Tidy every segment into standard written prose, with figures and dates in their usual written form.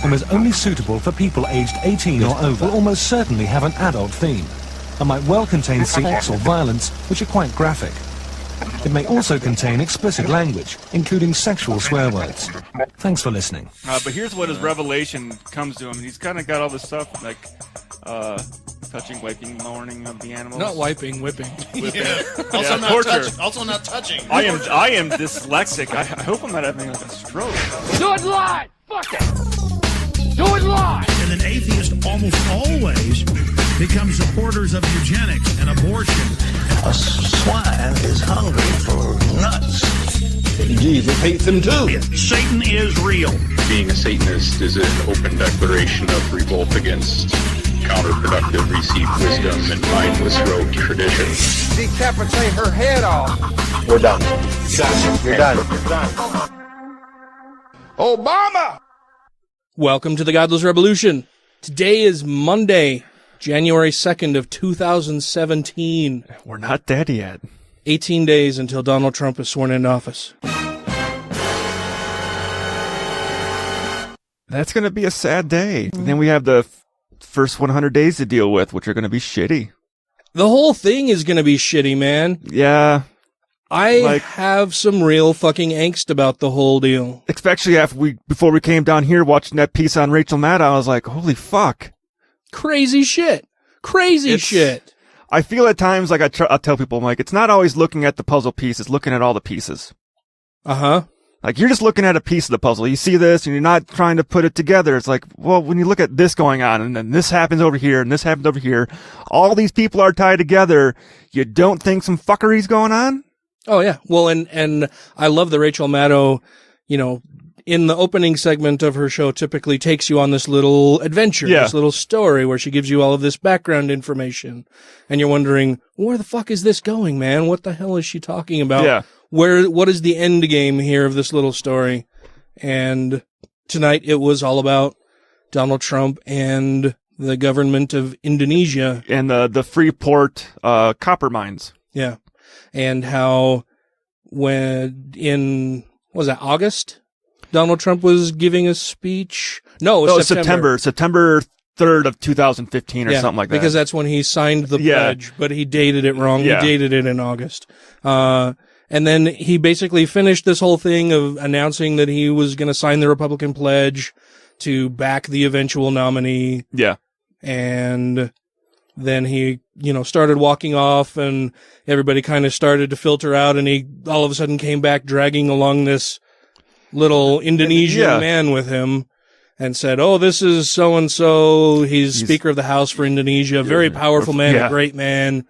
and was only suitable for people aged 18 or over, will almost certainly have an adult theme, and might well contain sex or violence, which are quite graphic. It may also contain explicit language, including sexual swear words. Thanks for listening. But here's what his revelation comes to him. He's kind of got all this stuff, like touching, wiping, lowering of the animals. Not wiping, whipping. Yeah. Also not touching. I am dyslexic. I hope I'm not having like a stroke. Do it live! Fuck it! Do it live! And an atheist almost always becomes supporters of eugenics and abortion. A swine is hungry for nuts. Jesus hates him too. Satan is real. Being a Satanist is an open declaration of revolt against counterproductive received wisdom and mindless rogue tradition. Decapitate her head off. We're done. You're done. Obama! Welcome to the Godless Revolution. Today is Monday, January 2nd of 2017. We're not dead yet. 18 days until Donald Trump is sworn into office. That's going to be a sad day. And then we have the first 100 days to deal with, which are going to be shitty. The whole thing is going to be shitty, man. Yeah. I have some real fucking angst about the whole deal. Especially before we came down here watching that piece on Rachel Maddow, I was like, holy fuck. Crazy shit. Crazy shit. I feel at times, like I'll tell people, I'm like, it's not always looking at the puzzle piece, it's looking at all the pieces. Uh-huh. Like, you're just looking at a piece of the puzzle. You see this, and you're not trying to put it together. It's like, well, when you look at this going on, and then this happens over here, and this happens over here, all these people are tied together, you don't think some fuckery's going on? Oh, yeah. Well, and I love that Rachel Maddow, in the opening segment of her show, typically takes you on this little adventure, this little story where she gives you all of this background information. And you're wondering, where the fuck is this going, man? What the hell is she talking about? Yeah. What is the end game here of this little story? And tonight it was all about Donald Trump and the government of Indonesia. And the Freeport copper mines. Yeah. And how was that August? Donald Trump was giving a speech. No, it was September 3rd of 2015 or something like that. Because that's when he signed the pledge, but he dated it wrong. Yeah. He dated it in August. And then he basically finished this whole thing of announcing that he was going to sign the Republican pledge to back the eventual nominee. Yeah. And then he, started walking off, and everybody kind of started to filter out, and he all of a sudden came back dragging along this little Indonesian man with him and said, oh, this is so-and-so. He's Speaker of the House for Indonesia. Very powerful man, a great man.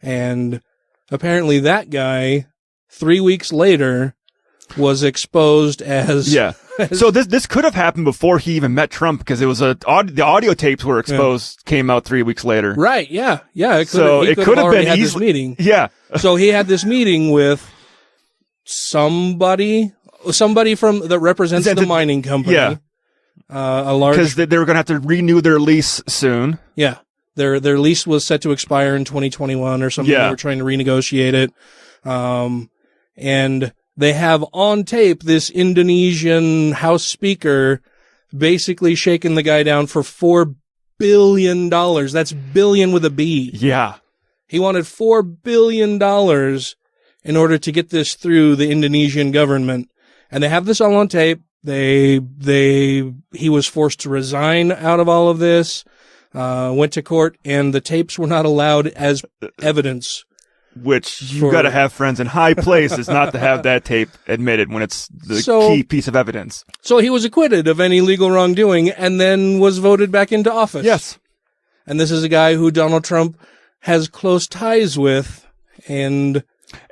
And apparently that guy, 3 weeks later, was exposed as... Yeah. So this could have happened before he even met Trump, because it was the audio tapes were exposed, came out 3 wees later. Right, yeah. Yeah, it could have been this meeting. Yeah. So he had this meeting with somebody that represents the mining company. Yeah. Because they were going to have to renew their lease soon. Yeah. Their lease was set to expire in 2021 or something. Yeah. They were trying to renegotiate it. And they have on tape this Indonesian House Speaker basically shaking the guy down for $4 billion. That's billion with a B. Yeah. He wanted $4 billion in order to get this through the Indonesian government. And they have this all on tape. He was forced to resign out of all of this, went to court, and the tapes were not allowed as evidence. Which you've got to have friends in high places not to have that tape admitted when it's the key piece of evidence. So he was acquitted of any legal wrongdoing and then was voted back into office. Yes. And this is a guy who Donald Trump has close ties with, and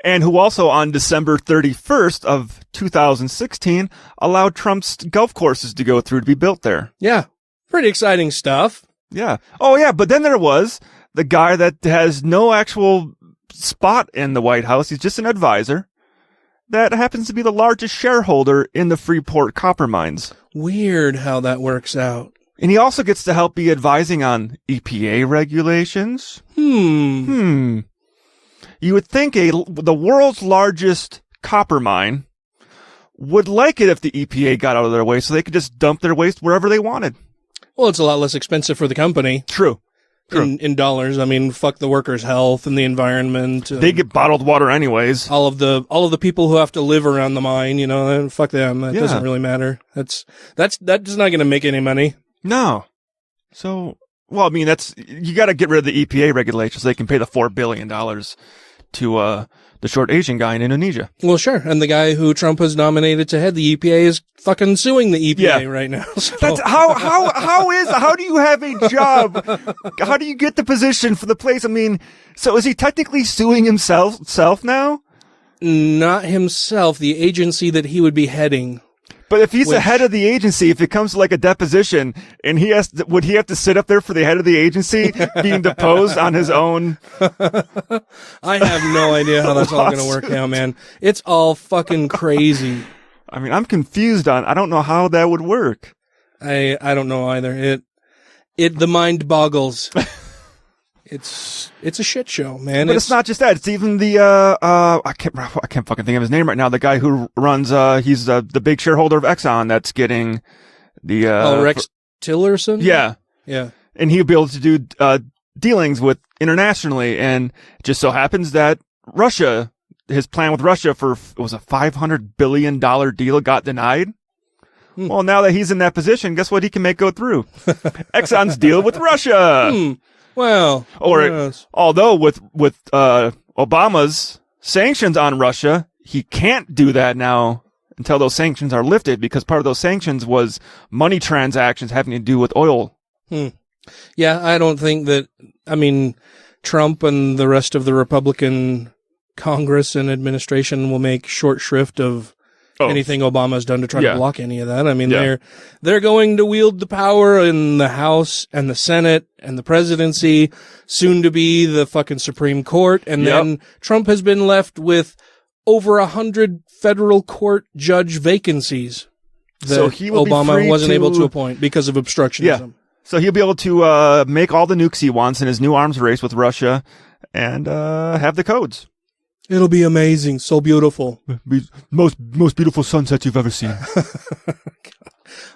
who also on December 31st of 2016 allowed Trump's golf courses to go through to be built there. Yeah. Pretty exciting stuff. Yeah. Oh, yeah. But then there was the guy that has no actual spot in the White House. He's just an advisor that happens to be the largest shareholder in the Freeport copper mines. Weird how that works out. And he also gets to help be advising on EPA regulations. You would think the world's largest copper mine would like it if the EPA got out of their way so they could just dump their waste wherever they wanted. Well, it's a lot less expensive for the company. True. In dollars. I mean, fuck the workers' health and the environment. They get bottled water anyways. All of the people who have to live around the mine, you know, fuck them. That doesn't really matter. That's not going to make any money. No. So, well, I mean, you got to get rid of the EPA regulations so they can pay the $4 billion to the short Asian guy in Indonesia. Well, sure. And the guy who Trump has nominated to head the EPA is fucking suing the EPA right now. So. That's how do you have a job? How do you get the position for the place? I mean, so is he technically suing himself now? Not himself, the agency that he would be heading. But if he's the head of the agency, if it comes to like a deposition, and would he have to sit up there for the head of the agency being deposed on his own? I have no idea how that's all going to work out, man. It's all fucking crazy. I mean, I'm confused I don't know how that would work. I don't know either. The mind boggles. It's a shit show, man. But it's not just that. It's even the I can't fucking think of his name right now. The guy who runs he's the big shareholder of Exxon that's getting the Rex Tillerson? Yeah. Yeah. And he'll be able to do dealings with internationally, and it just so happens that his plan with Russia for was a $500 billion deal got denied. Well, now that he's in that position, guess what he can make go through? Exxon's deal with Russia. Well, although with Obama's sanctions on Russia, he can't do that now until those sanctions are lifted, because part of those sanctions was money transactions having to do with oil. Yeah, I don't think that, I mean, Trump and the rest of the Republican Congress and administration will make short shrift of anything Obama's done to try to block any of that. I mean, they're going to wield the power in the House and the Senate and the presidency, soon to be the fucking Supreme Court. And then Trump has been left with over 100 federal court judge vacancies that Obama wasn't able to appoint because of obstructionism. Yeah. So he'll be able to make all the nukes he wants in his new arms race with Russia and have the codes. It'll be amazing. So beautiful. Most beautiful sunset you've ever seen.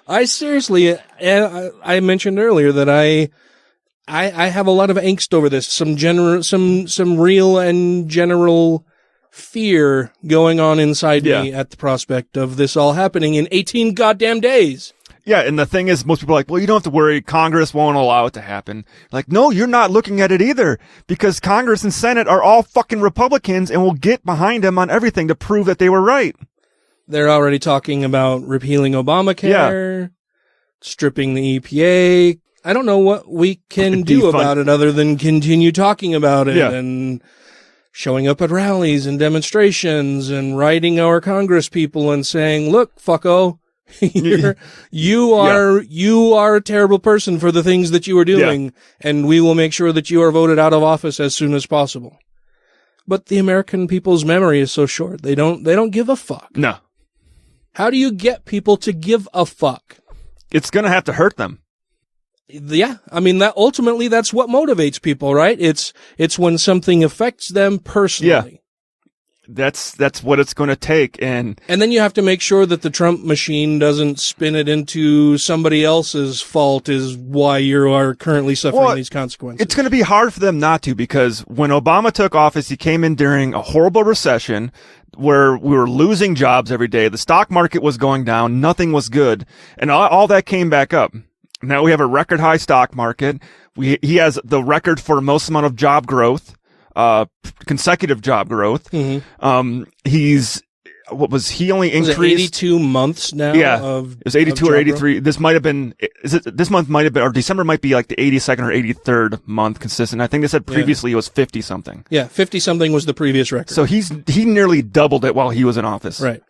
I seriously, I mentioned earlier that I have a lot of angst over this. Some real and general fear going on inside me at the prospect of this all happening in 18 goddamn days. Yeah, and the thing is, most people are like, well, you don't have to worry. Congress won't allow it to happen. Like, no, you're not looking at it either, because Congress and Senate are all fucking Republicans and will get behind them on everything to prove that they were right. They're already talking about repealing Obamacare, stripping the EPA. I don't know what we can do about it other than continue talking about it and showing up at rallies and demonstrations and writing our Congress people and saying, look, fucko. You are a terrible person for the things that you are doing, and we will make sure that you are voted out of office as soon as possible. But the American people's memory is so short. They don't give a fuck. No. How do you get people to give a fuck? It's going to have to hurt them. Yeah. I mean, ultimately that's what motivates people, right? It's when something affects them personally. Yeah. That's what it's going to take. And then you have to make sure that the Trump machine doesn't spin it into somebody else's fault is why you are currently suffering these consequences. It's going to be hard for them not to, because when Obama took office, he came in during a horrible recession where we were losing jobs every day. The stock market was going down. Nothing was good. And all that came back up. Now we have a record high stock market. He has the record for most amount of job growth. Consecutive job growth. Mm-hmm. He only increased 82 months now? Yeah. It was 82 or 83. This might have been, this month might have been, or December might be like the 82nd or 83rd month consistent. I think they said previously it was 50 something. Yeah. 50 something was the previous record. So he nearly doubled it while he was in office. Right.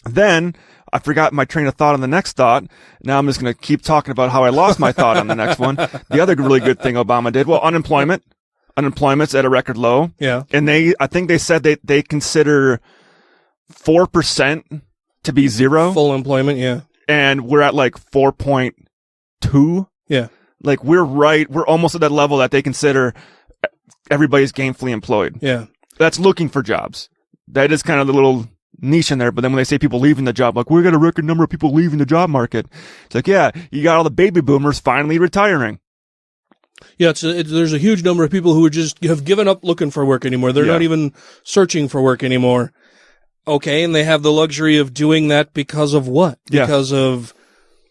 Then I forgot my train of thought on the next thought. Now I'm just going to keep talking about how I lost my thought on the next one. The other really good thing Obama did, unemployment. Unemployment's at a record low. Yeah. And I think they said they consider 4% to be zero. Full employment, yeah. And we're at like 4.2. Yeah. Like we're almost at that level that they consider everybody's gainfully employed. Yeah. That's looking for jobs. That is kind of the little niche in there, but then when they say people leaving the job, like, we got a record number of people leaving the job market. It's like, yeah, you got all the baby boomers finally retiring. Yeah, there's a huge number of people who just have given up looking for work anymore. They're not even searching for work anymore. Okay, and they have the luxury of doing that because of what? Yeah. Because of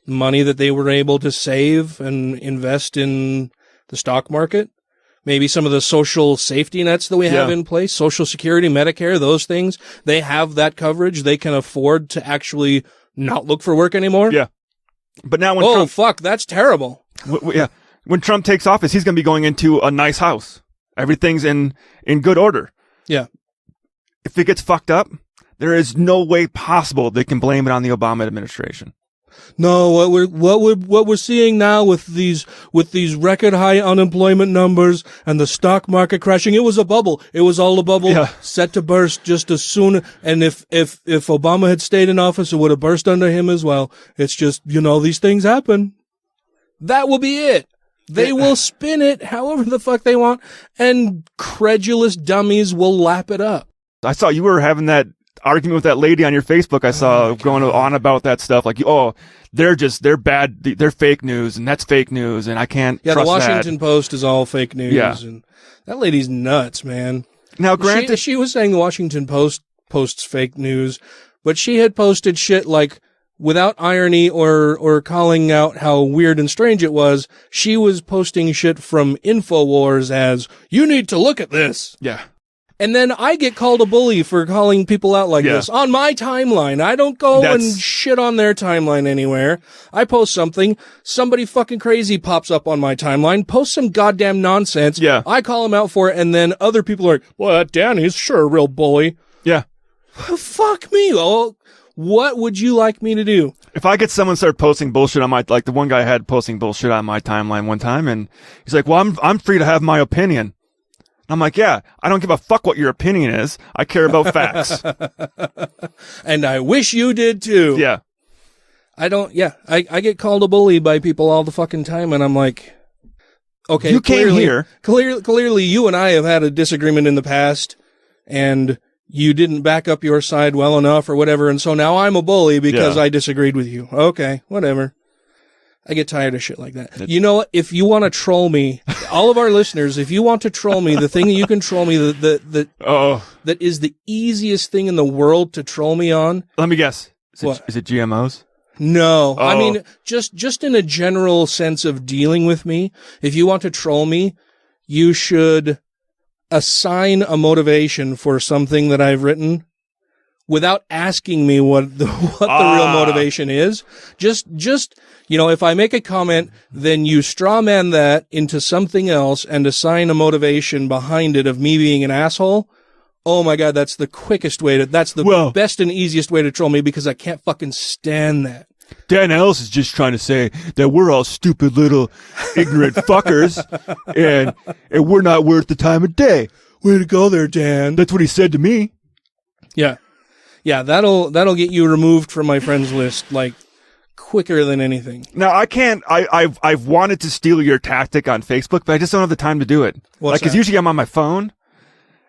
money that they were able to save and invest in the stock market. Maybe some of the social safety nets that we have in place, Social Security, Medicare, those things. They have that coverage. They can afford to actually not look for work anymore. Yeah. But now when fuck, that's terrible. Yeah. When Trump takes office, he's going to be going into a nice house. Everything's in good order. Yeah. If it gets fucked up, there is no way possible they can blame it on the Obama administration. No, what we're seeing now with these record high unemployment numbers and the stock market crashing, it was a bubble. It was all a bubble set to burst just as soon. And if Obama had stayed in office, it would have burst under him as well. It's just, these things happen. That will be it. They will spin it however the fuck they want, and credulous dummies will lap it up. I saw you were having that argument with that lady on your Facebook. I saw going on about that stuff. Like, they're bad. They're fake news, and that's fake news, and I can't trust that. Yeah, the Washington Post is all fake news. Yeah. And that lady's nuts, man. Now, granted, she was saying the Washington Post posts fake news, but she had posted shit like, without irony or calling out how weird and strange it was, she was posting shit from InfoWars as, you need to look at this. Yeah. And then I get called a bully for calling people out like this on my timeline. I don't go and shit on their timeline anywhere. I post something, somebody fucking crazy pops up on my timeline, posts some goddamn nonsense. Yeah. I call him out for it, and then other people are like, well, that Danny's sure a real bully. Yeah. Fuck me. Oh, what would you like me to do? If I get someone start posting bullshit on my, like the one guy had posting bullshit on my timeline one time, and he's like, well, I'm free to have my opinion. I'm like, yeah, I don't give a fuck what your opinion is. I care about facts. And I wish you did too. Yeah. I get called a bully by people all the fucking time, and I'm like, okay, you came here. Clearly you and I have had a disagreement in the past, and you didn't back up your side well enough or whatever, and so now I'm a bully because I disagreed with you. Okay, whatever. I get tired of shit like that. You know what? If you want to troll me, all of our listeners, if you want to troll me, the thing that you can troll me, that is the easiest thing in the world to troll me on. Let me guess. Is it GMOs? No. I mean, just in a general sense of dealing with me, if you want to troll me, you should assign a motivation for something that I've written without asking me what the real motivation is. Just, if I make a comment, then you straw man that into something else and assign a motivation behind it of me being an asshole. Oh my God, that's the quickest way that's the best and easiest way to troll me, because I can't fucking stand that. Dan Ellis is just trying to say that we're all stupid little ignorant fuckers, and we're not worth the time of day. Way to go there, Dan. That's what he said to me. Yeah. Yeah, that'll get you removed from my friends list, like, quicker than anything. Now, I've wanted to steal your tactic on Facebook, but I just don't have the time to do it. Because usually I'm on my phone,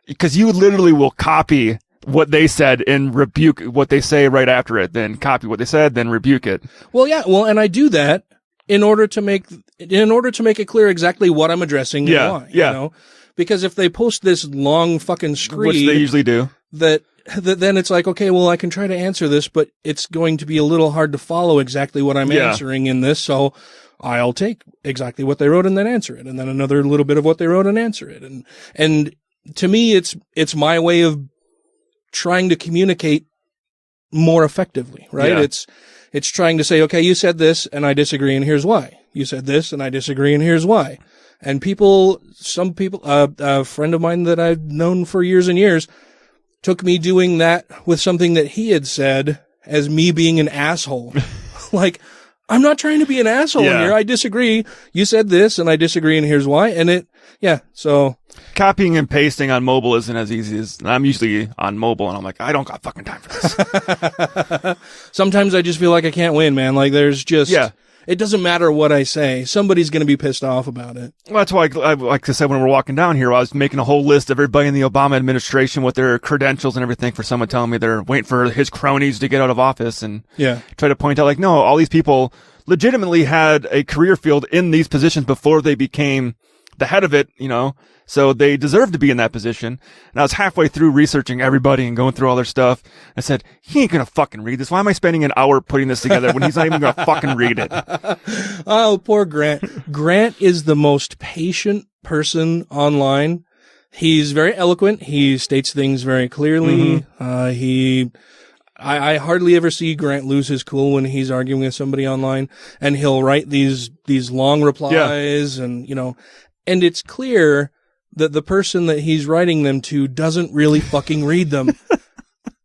because you literally will copy what they said and rebuke what they say right after it, then copy what they said, then rebuke it. Well, yeah, and I do that in order to make it clear exactly what I'm addressing and why. Yeah. You know? Because if they post this long fucking screed, which they usually do, that then it's like, okay, well, I can try to answer this, but it's going to be a little hard to follow exactly what I'm answering in this, so I'll take exactly what they wrote and then answer it, and then another little bit of what they wrote and answer it. And to me, it's my way of trying to communicate more effectively, right? Yeah. It's trying to say, okay, you said this and I disagree, and here's why. You said this and I disagree, and here's why. And some people, a friend of mine that I've known for years and years took me doing that with something that he had said as me being an asshole. Like, I'm not trying to be an asshole here. I disagree. You said this and I disagree, and here's why. And so copying and pasting on mobile isn't as easy as I'm usually on mobile, and I'm like, I don't got fucking time for this. Sometimes I just feel like I can't win, man. Like, there's just it doesn't matter what I say. Somebody's going to be pissed off about it. Well, that's why, like I said, when we're walking down here, I was making a whole list of everybody in the Obama administration with their credentials and everything for someone telling me they're waiting for his cronies to get out of office, and try to point out, like, no, all these people legitimately had a career field in these positions before they became the head of it, so they deserve to be in that position. And I was halfway through researching everybody and going through all their stuff. I said, he ain't gonna fucking read this. Why am I spending an hour putting this together when he's not even gonna fucking read it? Oh, poor Grant. Grant is the most patient person online. He's very eloquent. He states things very clearly. I hardly ever see Grant lose his cool when he's arguing with somebody online, and he'll write these long replies and, and it's clear that the person that he's writing them to doesn't really fucking read them.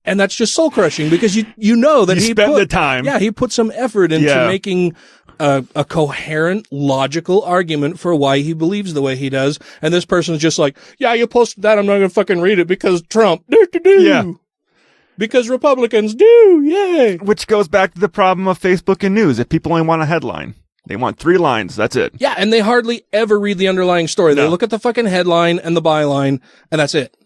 And that's just soul crushing, because you know that he spent the time. Yeah, he put some effort into making a coherent, logical argument for why he believes the way he does. And this person's just like, yeah, you posted that, I'm not gonna fucking read it because Trump. Yeah. Because Republicans do, yay. Which goes back to the problem of Facebook and news. If people only want a headline, they want 3 lines, that's it. Yeah, and they hardly ever read the underlying story. They look at the fucking headline and the byline, and that's it.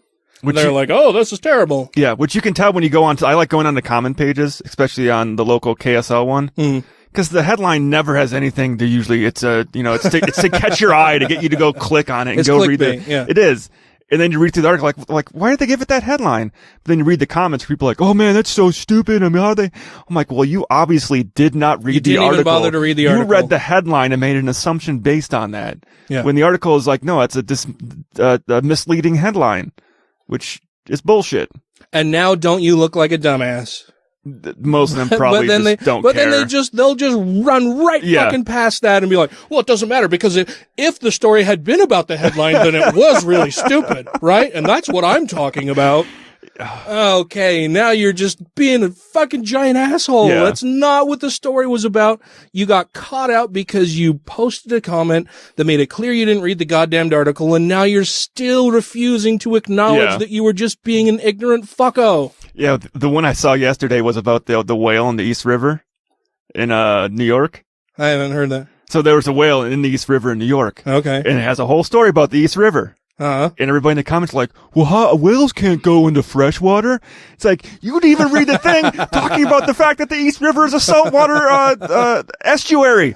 They're like, oh, this is terrible. Yeah, which you can tell when you go on to, I like going on the comment pages, especially on the local KSL one. Because the headline never has anything to usually, it's to catch your eye, to get you to go click on it and go read it. Yeah. It is. And then you read through the article, like, why did they give it that headline? But then you read the comments, people are like, oh man, that's so stupid. I mean, how are they? I'm like, well, you obviously did not read the article. You didn't even bother to read the article. You read the headline and made an assumption based on that. Yeah. When the article is like, no, it's a misleading headline, which is bullshit. And now don't you look like a dumbass? Most of them probably don't care. But then they'll just run right fucking past that and be like, well, it doesn't matter, because if the story had been about the headline, then it was really stupid, right? And that's what I'm talking about. Okay, now you're just being a fucking giant asshole. Yeah. That's not what the story was about. You got caught out because you posted a comment that made it clear you didn't read the goddamned article, and now you're still refusing to acknowledge that you were just being an ignorant fucko. Yeah, the one I saw yesterday was about the whale in the East River in New York. I haven't heard that. So there was a whale in the East River in New York. Okay. And it has a whole story about the East River. And everybody in the comments are like, well, whales can't go into fresh water. It's like, you didn't even read the thing talking about the fact that the East River is a saltwater estuary.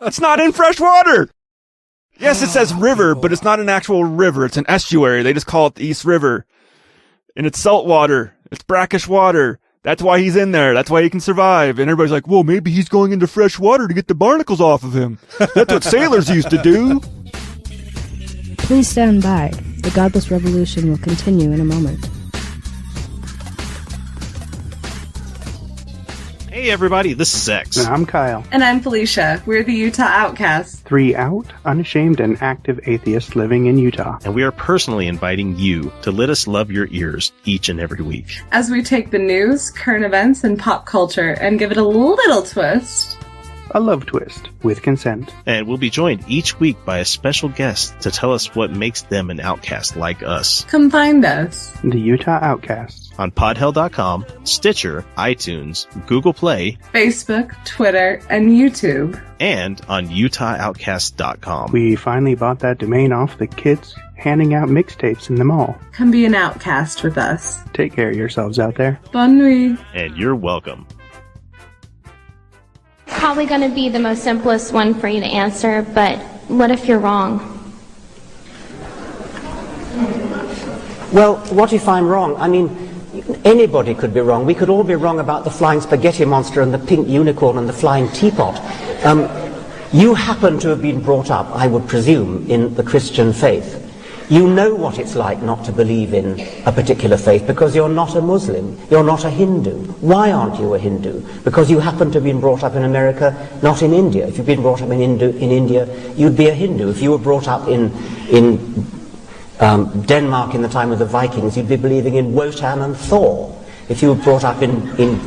It's not in fresh water. Yes, it says river, but it's not an actual river. It's an estuary. They just call it the East River. And it's salt water. It's brackish water. That's why he's in there. That's why he can survive. And everybody's like, well, maybe he's going into fresh water to get the barnacles off of him. That's what sailors used to do. Please stand by. The Godless Revolution will continue in a moment. Hey everybody, this is X. And I'm Kyle. And I'm Felicia. We're the Utah Outcasts. 3 out, unashamed, and active atheists living in Utah. And we are personally inviting you to let us love your ears each and every week. As we take the news, current events, and pop culture and give it a little twist. A love twist, with consent. And we'll be joined each week by a special guest to tell us what makes them an outcast like us. Come find us. The Utah Outcasts. On podhell.com, Stitcher, iTunes, Google Play, Facebook, Twitter, and YouTube. And on utahoutcast.com. We finally bought that domain off the kids handing out mixtapes in the mall. Come be an outcast with us. Take care of yourselves out there. Bonne nuit. And you're welcome. Probably going to be the most simplest one for you to answer, but what if you're wrong? Well, what if I'm wrong? I mean, anybody could be wrong. We could all be wrong about the flying spaghetti monster and the pink unicorn and the flying teapot. You happen to have been brought up, I would presume, in the Christian faith. You know what it's like not to believe in a particular faith because you're not a Muslim, you're not a Hindu. Why aren't you a Hindu? Because you happen to have been brought up in America, not in India. If you've been brought up in India, you'd be a Hindu. If you were brought up in Denmark in the time of the Vikings, you'd be believing in Wotan and Thor. If you were brought up in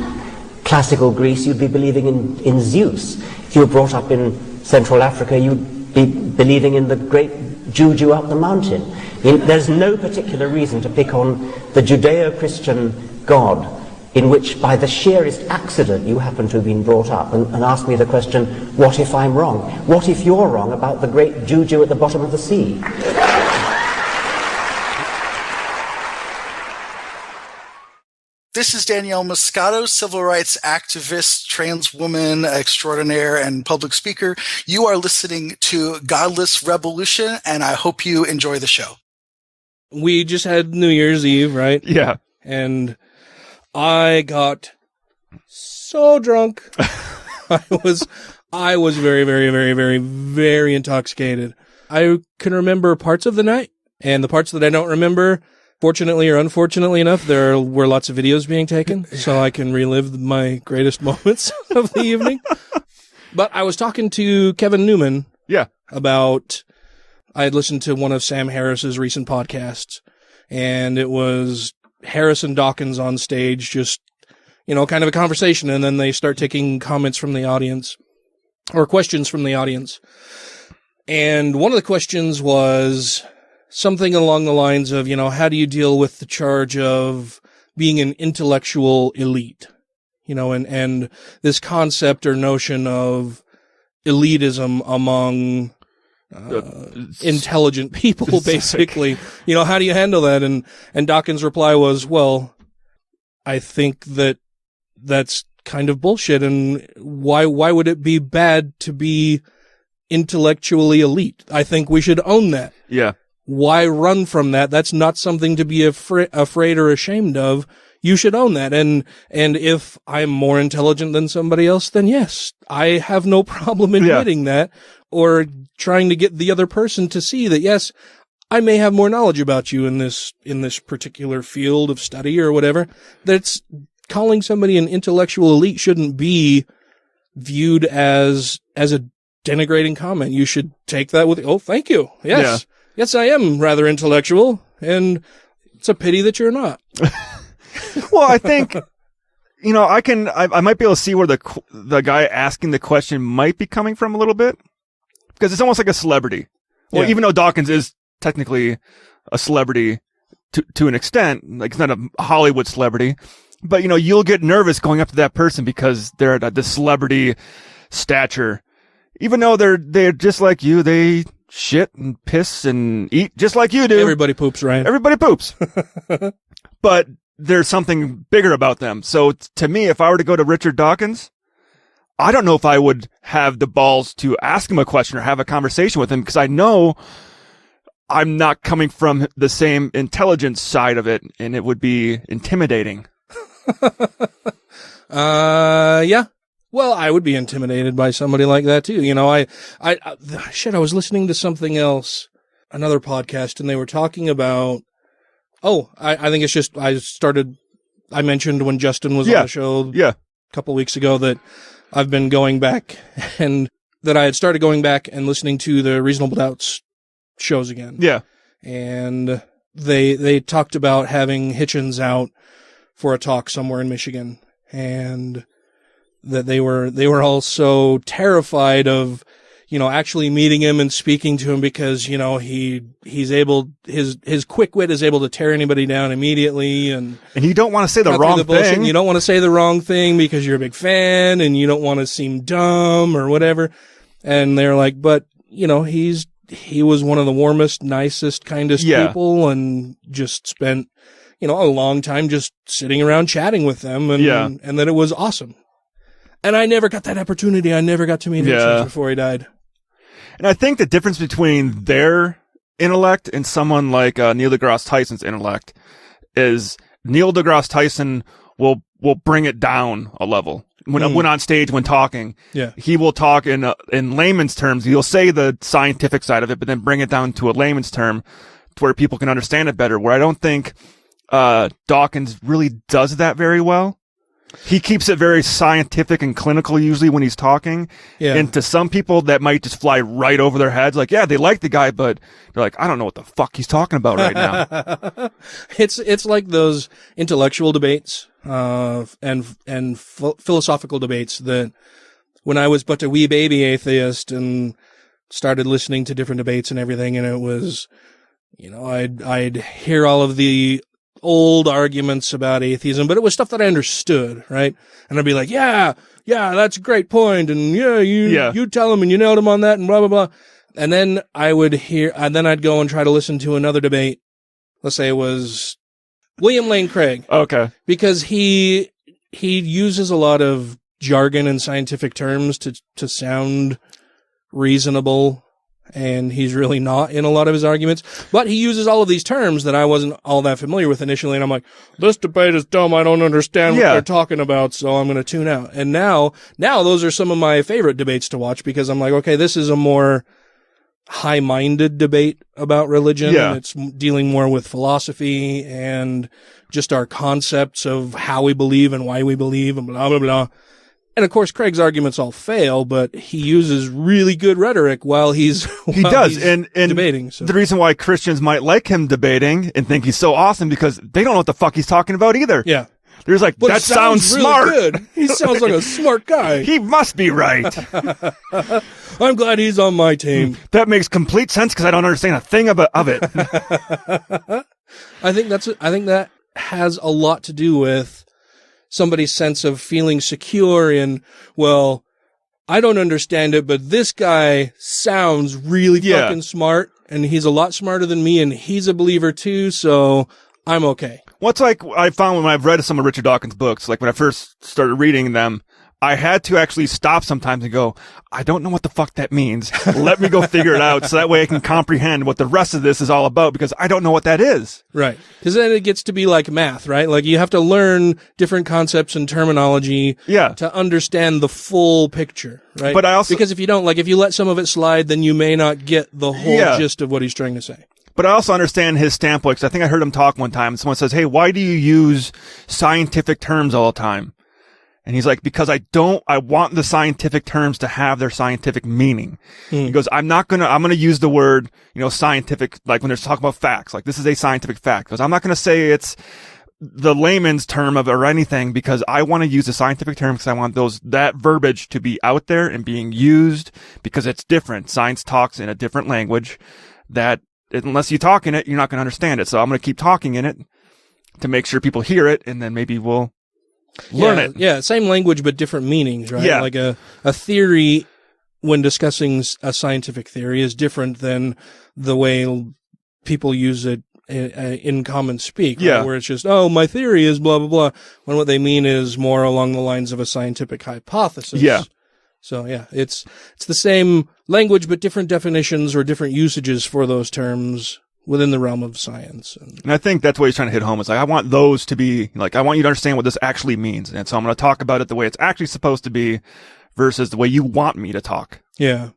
classical Greece, you'd be believing in Zeus. If you were brought up in Central Africa, you'd be believing in the great Juju up the mountain. There's no particular reason to pick on the Judeo-Christian God in which by the sheerest accident you happen to have been brought up and ask me the question, what if I'm wrong? What if you're wrong about the great juju at the bottom of the sea? This is Danielle Moscato, civil rights activist, trans woman extraordinaire, and public speaker. You are listening to Godless Revolution, and I hope you enjoy the show. We just had New Year's Eve, right? Yeah. And I got so drunk. I was very, very, very, very, very intoxicated. I can remember parts of the night, and the parts that I don't remember, fortunately or unfortunately enough, there were lots of videos being taken, so I can relive my greatest moments of the evening. But I was talking to Kevin Newman about, I had listened to one of Sam Harris's recent podcasts, and it was Harris and Dawkins on stage, just, kind of a conversation, and then they start taking comments from the audience, or questions from the audience. And one of the questions was something along the lines of, how do you deal with the charge of being an intellectual elite? And this concept or notion of elitism among intelligent people, basically. How do you handle that? And Dawkins' reply was, well, I think that's kind of bullshit. And why would it be bad to be intellectually elite? I think we should own that. Yeah. Why run from that? That's not something to be afraid or ashamed of. You should own that. And if I'm more intelligent than somebody else, then yes, I have no problem admitting that, or trying to get the other person to see that, yes, I may have more knowledge about you in this particular field of study or whatever. That's calling somebody an intellectual elite shouldn't be viewed as a denigrating comment. You should take that with, oh, thank you. Yes. Yeah. Yes, I am rather intellectual, and it's a pity that you're not. Well, I think, I might be able to see where the guy asking the question might be coming from a little bit, because it's almost like a celebrity. Well, even though Dawkins is technically a celebrity to an extent, like, it's not a Hollywood celebrity, but, you'll get nervous going up to that person because they're at the celebrity stature. Even though they're just like you, they shit and piss and eat just like you do. Everybody poops, right? Everybody poops. But there's something bigger about them. So to me, if I were to go to Richard Dawkins, I don't know if I would have the balls to ask him a question or have a conversation with him, because I know I'm not coming from the same intelligence side of it, and it would be intimidating. Yeah. Well, I would be intimidated by somebody like that too. I was listening to something else, another podcast, and they were talking about, I think it's just, I mentioned when Justin was on the show a couple weeks ago that I've been going back, and that I had started going back and listening to the Reasonable Doubts shows again. Yeah. And they talked about having Hitchens out for a talk somewhere in Michigan, and that they were all so terrified of, actually meeting him and speaking to him, because, he's able, his quick wit is able to tear anybody down immediately. And you don't want to say the wrong thing. You don't want to say the wrong thing because you're a big fan and you don't want to seem dumb or whatever. And they're like, but, he was one of the warmest, nicest, kindest people, and just spent, a long time just sitting around chatting with them, and that it was awesome. And I never got that opportunity. I never got to meet him before he died. And I think the difference between their intellect and someone like Neil deGrasse Tyson's intellect is Neil deGrasse Tyson will bring it down a level. When on stage, when talking, he will talk in layman's terms. He'll say the scientific side of it, but then bring it down to a layman's term to where people can understand it better. Where I don't think Dawkins really does that very well. He keeps it very scientific and clinical usually when he's talking. Yeah. And to some people that might just fly right over their heads. Like, yeah, they like the guy, but they're like, I don't know what the fuck he's talking about right now. It's like those intellectual debates, and philosophical debates that when I was but a wee baby atheist and started listening to different debates and everything, and it was, I'd hear all of the old arguments about atheism, but it was stuff that I understood, right? And I'd be like, yeah, that's a great point, and you tell him and you nailed him on that, and blah, blah, blah. And then I'd go and try to listen to another debate. Let's say it was William Lane Craig. Okay. Because he uses a lot of jargon and scientific terms to sound reasonable, and he's really not in a lot of his arguments. But he uses all of these terms that I wasn't all that familiar with initially, and I'm like, this debate is dumb, I don't understand what they're talking about, so I'm going to tune out. And now those are some of my favorite debates to watch, because I'm like, okay, this is a more high-minded debate about religion. Yeah. It's dealing more with philosophy and just our concepts of how we believe and why we believe and blah, blah, blah. And of course, Craig's arguments all fail, but he uses really good rhetoric while he's debating. So. The reason why Christians might like him debating and think he's so awesome, because they don't know what the fuck he's talking about either. Yeah. There's like, but that sounds really smart. Good. He sounds like a smart guy. He must be right. I'm glad he's on my team. That makes complete sense, because I don't understand a thing of it. I think that has a lot to do with somebody's sense of feeling secure in, well, I don't understand it, but this guy sounds really fucking smart, and he's a lot smarter than me, and he's a believer too, so I'm okay. What's like I found when I've read some of Richard Dawkins' books, like when I first started reading them, I had to actually stop sometimes and go, I don't know what the fuck that means. Let me go figure it out, so that way I can comprehend what the rest of this is all about, because I don't know what that is. Right. Because then it gets to be like math, right? Like you have to learn different concepts and terminology to understand the full picture, right? But I also, because if you don't, like if you let some of it slide, then you may not get the whole gist of what he's trying to say. But I also understand his standpoint, because I think I heard him talk one time, and someone says, hey, why do you use scientific terms all the time? And he's like, because I want the scientific terms to have their scientific meaning. He goes, I'm going to use the word, scientific, like when they're talking about facts, like this is a scientific fact. Because I'm not going to say it's the layman's term of it or anything, because I want to use a scientific term, because I want that verbiage to be out there and being used, because it's different. Science talks in a different language that unless you talk in it, you're not going to understand it. So I'm going to keep talking in it to make sure people hear it, and then maybe we'll learn it. Yeah, same language but different meanings, right? Yeah. Like a theory, when discussing a scientific theory, is different than the way people use it in common speak, right? Where it's just, oh, my theory is blah, blah, blah, when what they mean is more along the lines of a scientific hypothesis. Yeah. So yeah, it's the same language but different definitions or different usages for those terms within the realm of science. And I think that's what he's trying to hit home. It's like, I want those to be, like, I want you to understand what this actually means. And so I'm going to talk about it the way it's actually supposed to be versus the way you want me to talk. Yeah.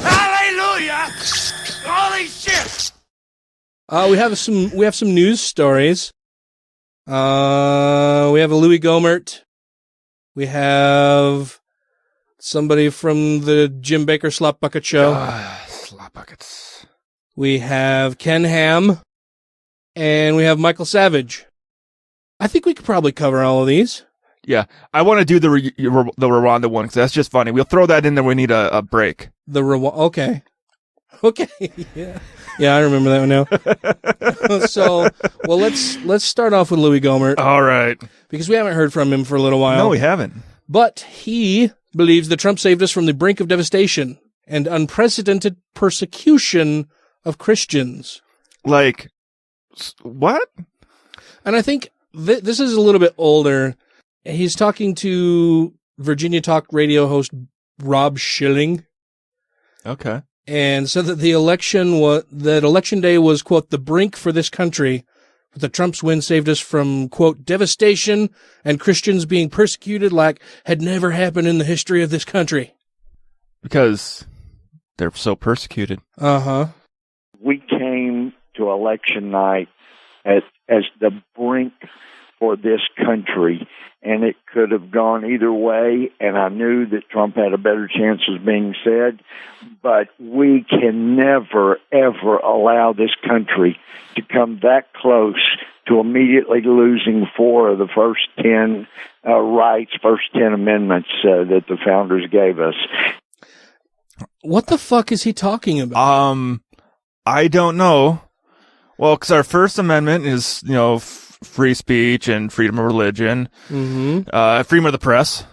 Hallelujah! Holy shit! We have some news stories. We have a Louie Gohmert. We have somebody from the Jim Baker Slop Bucket Show. Slop Buckets. We have Ken Ham. And we have Michael Savage. I think we could probably cover all of these. Yeah. I want to do the Rwanda one, because that's just funny. We'll throw that in there. We need a break. Okay. Yeah. Yeah, I remember that one now. So, well, let's start off with Louie Gohmert. All right. Because we haven't heard from him for a little while. No, we haven't. But he believes that Trump saved us from the brink of devastation and unprecedented persecution of Christians. Like, what? And I think this is a little bit older. He's talking to Virginia Talk radio host Rob Schilling. Okay. And said that election day was, quote, the brink for this country. But the Trump's win saved us from, quote, devastation and Christians being persecuted like had never happened in the history of this country. Because they're so persecuted. Uh-huh. We came to election night as the brink for this country, and it could have gone either way, and I knew that Trump had a better chance of being said, but we can never, ever allow this country to come that close to immediately losing 4 of the first 10 rights, first 10 amendments that the founders gave us. What the fuck is he talking about? I don't know. Well, because our First Amendment is, free speech and freedom of religion, freedom of the press.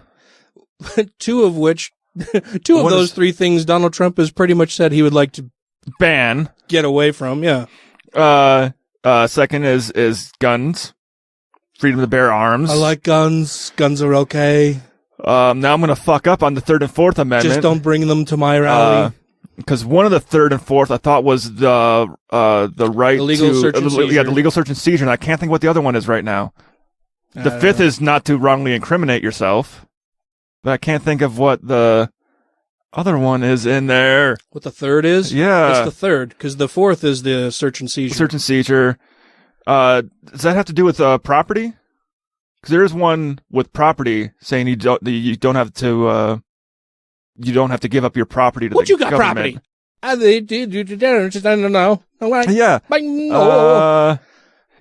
Two of those three things Donald Trump has pretty much said he would like to ban, get away from. Yeah. Second is guns, freedom to bear arms. I like guns. Guns are okay. Now I'm going to fuck up on the Third and Fourth Amendment. Just don't bring them to my rally. Because one of the third and fourth I thought was the right the legal to search and seizure. the legal search and seizure. And I can't think what the other one is right now. The fifth is not to wrongly incriminate yourself, but I can't think of what the other one is in there. What the third is? Yeah, it's the third because the fourth is the search and seizure. Search and seizure. Does that have to do with property? Because there is one with property saying you don't have to. You don't have to give up your property to what the you got government. Property? No. Yeah.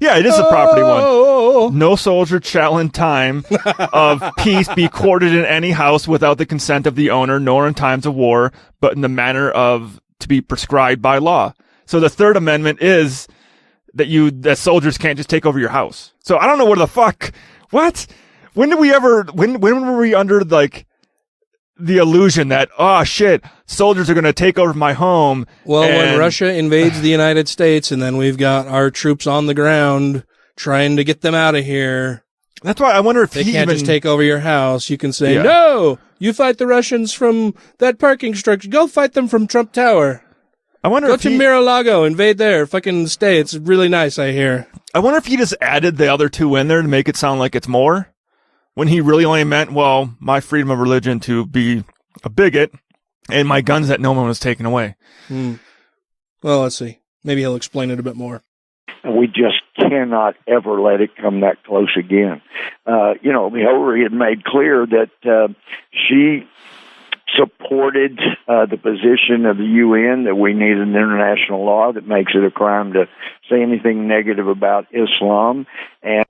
Yeah, it is a property one. No soldier shall in time of peace be quartered in any house without the consent of the owner, nor in times of war, but in the manner of to be prescribed by law. So the Third Amendment is that soldiers can't just take over your house. So I don't know what the fuck. What? When were we under the illusion that, oh shit, soldiers are going to take over my home? Well, when Russia invades the United States and then we've got our troops on the ground trying to get them out of here. That's why I wonder if they can't just take over your house. You can say, no, you fight the Russians from that parking structure. Go fight them from Trump Tower. I wonder Go to Mar-a-Lago, invade there, fucking stay. It's really nice, I hear. I wonder if he just added the other two in there to make it sound like it's more. When he really only meant, well, my freedom of religion to be a bigot and my guns that no one was taking away. Well, let's see. Maybe he'll explain it a bit more. We just cannot ever let it come that close again. Hillary had made clear that she supported the position of the UN that we need an international law that makes it a crime to say anything negative about Islam. And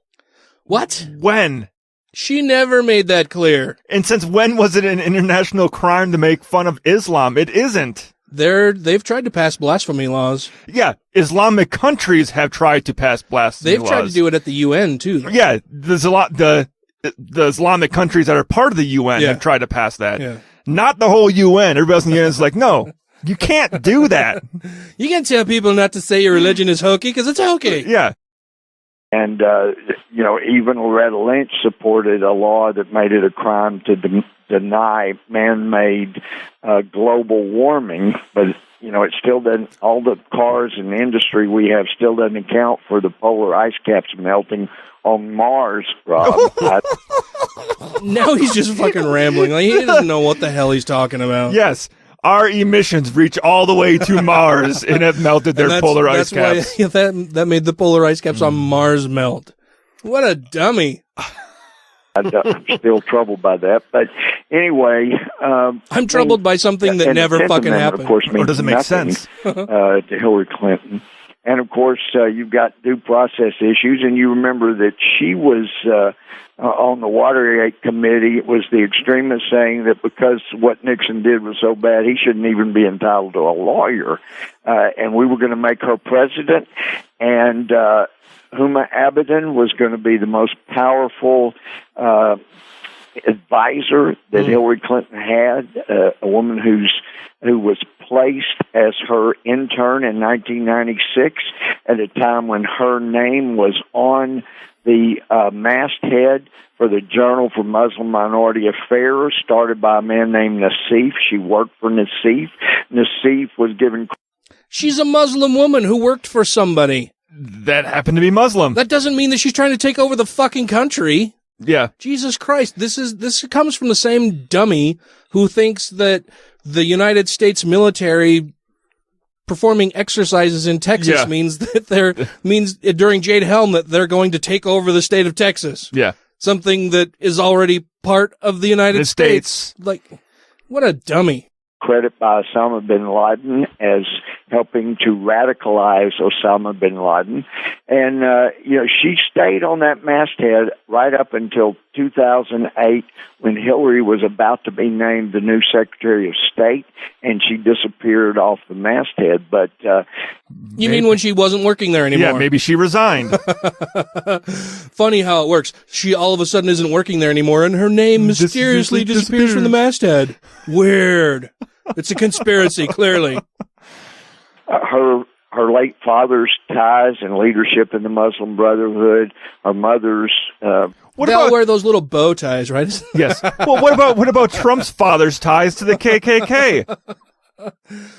what? When? She never made that clear. And since when was it an international crime to make fun of Islam? It isn't. They've tried to pass blasphemy laws. Yeah, Islamic countries have tried to pass blasphemy laws. They've tried to do it at the UN too. Yeah, there's a lot. The Islamic countries that are part of the UN have tried to pass that. Yeah. Not the whole UN. Everybody else in the UN is like, no, you can't do that. You can't tell people not to say your religion is hokey because it's hokey. Yeah. And, even Loretta Lynch supported a law that made it a crime to deny man-made global warming. But, it still doesn't, all the cars and industry we have still doesn't account for the polar ice caps melting on Mars, Rob. Now he's just fucking rambling. Like, he doesn't know what the hell he's talking about. Yes. Our emissions reach all the way to Mars and have melted their polar ice caps. Why, that made the polar ice caps on Mars melt. What a dummy. I'm still troubled by that. But anyway... I'm troubled by something that never fucking happened. Of course, or does it make sense? To Hillary Clinton. And, of course, you've got due process issues, and you remember that she was on the Watergate Committee. It was the extremists saying that because what Nixon did was so bad, he shouldn't even be entitled to a lawyer. And we were going to make her president, and Huma Abedin was going to be the most powerful advisor that Hillary Clinton had, a woman who was placed as her intern in 1996 at a time when her name was on the masthead for the Journal for Muslim Minority Affairs, started by a man named Nassif. She worked for Nassif. Nassif was given... She's a Muslim woman who worked for somebody. That happened to be Muslim. That doesn't mean that she's trying to take over the fucking country. Yeah. Jesus Christ. This comes from the same dummy who thinks that the United States military performing exercises in Texas means that means during Jade Helm that they're going to take over the state of Texas. Yeah. Something that is already part of the United States. Like, what a dummy. credit by Osama bin Laden as helping to radicalize Osama bin Laden. And, she stayed on that masthead right up until 2008 when Hillary was about to be named the new Secretary of State, and she disappeared off the masthead. But you mean when she wasn't working there anymore? Yeah, maybe she resigned. Funny how it works. She all of a sudden isn't working there anymore, and her name mysteriously disappears from the masthead. Weird. It's a conspiracy, clearly. Her late father's ties and leadership in the Muslim Brotherhood, her mother's. They'll wear those little bow ties, right? Yes. Well, what about Trump's father's ties to the KKK?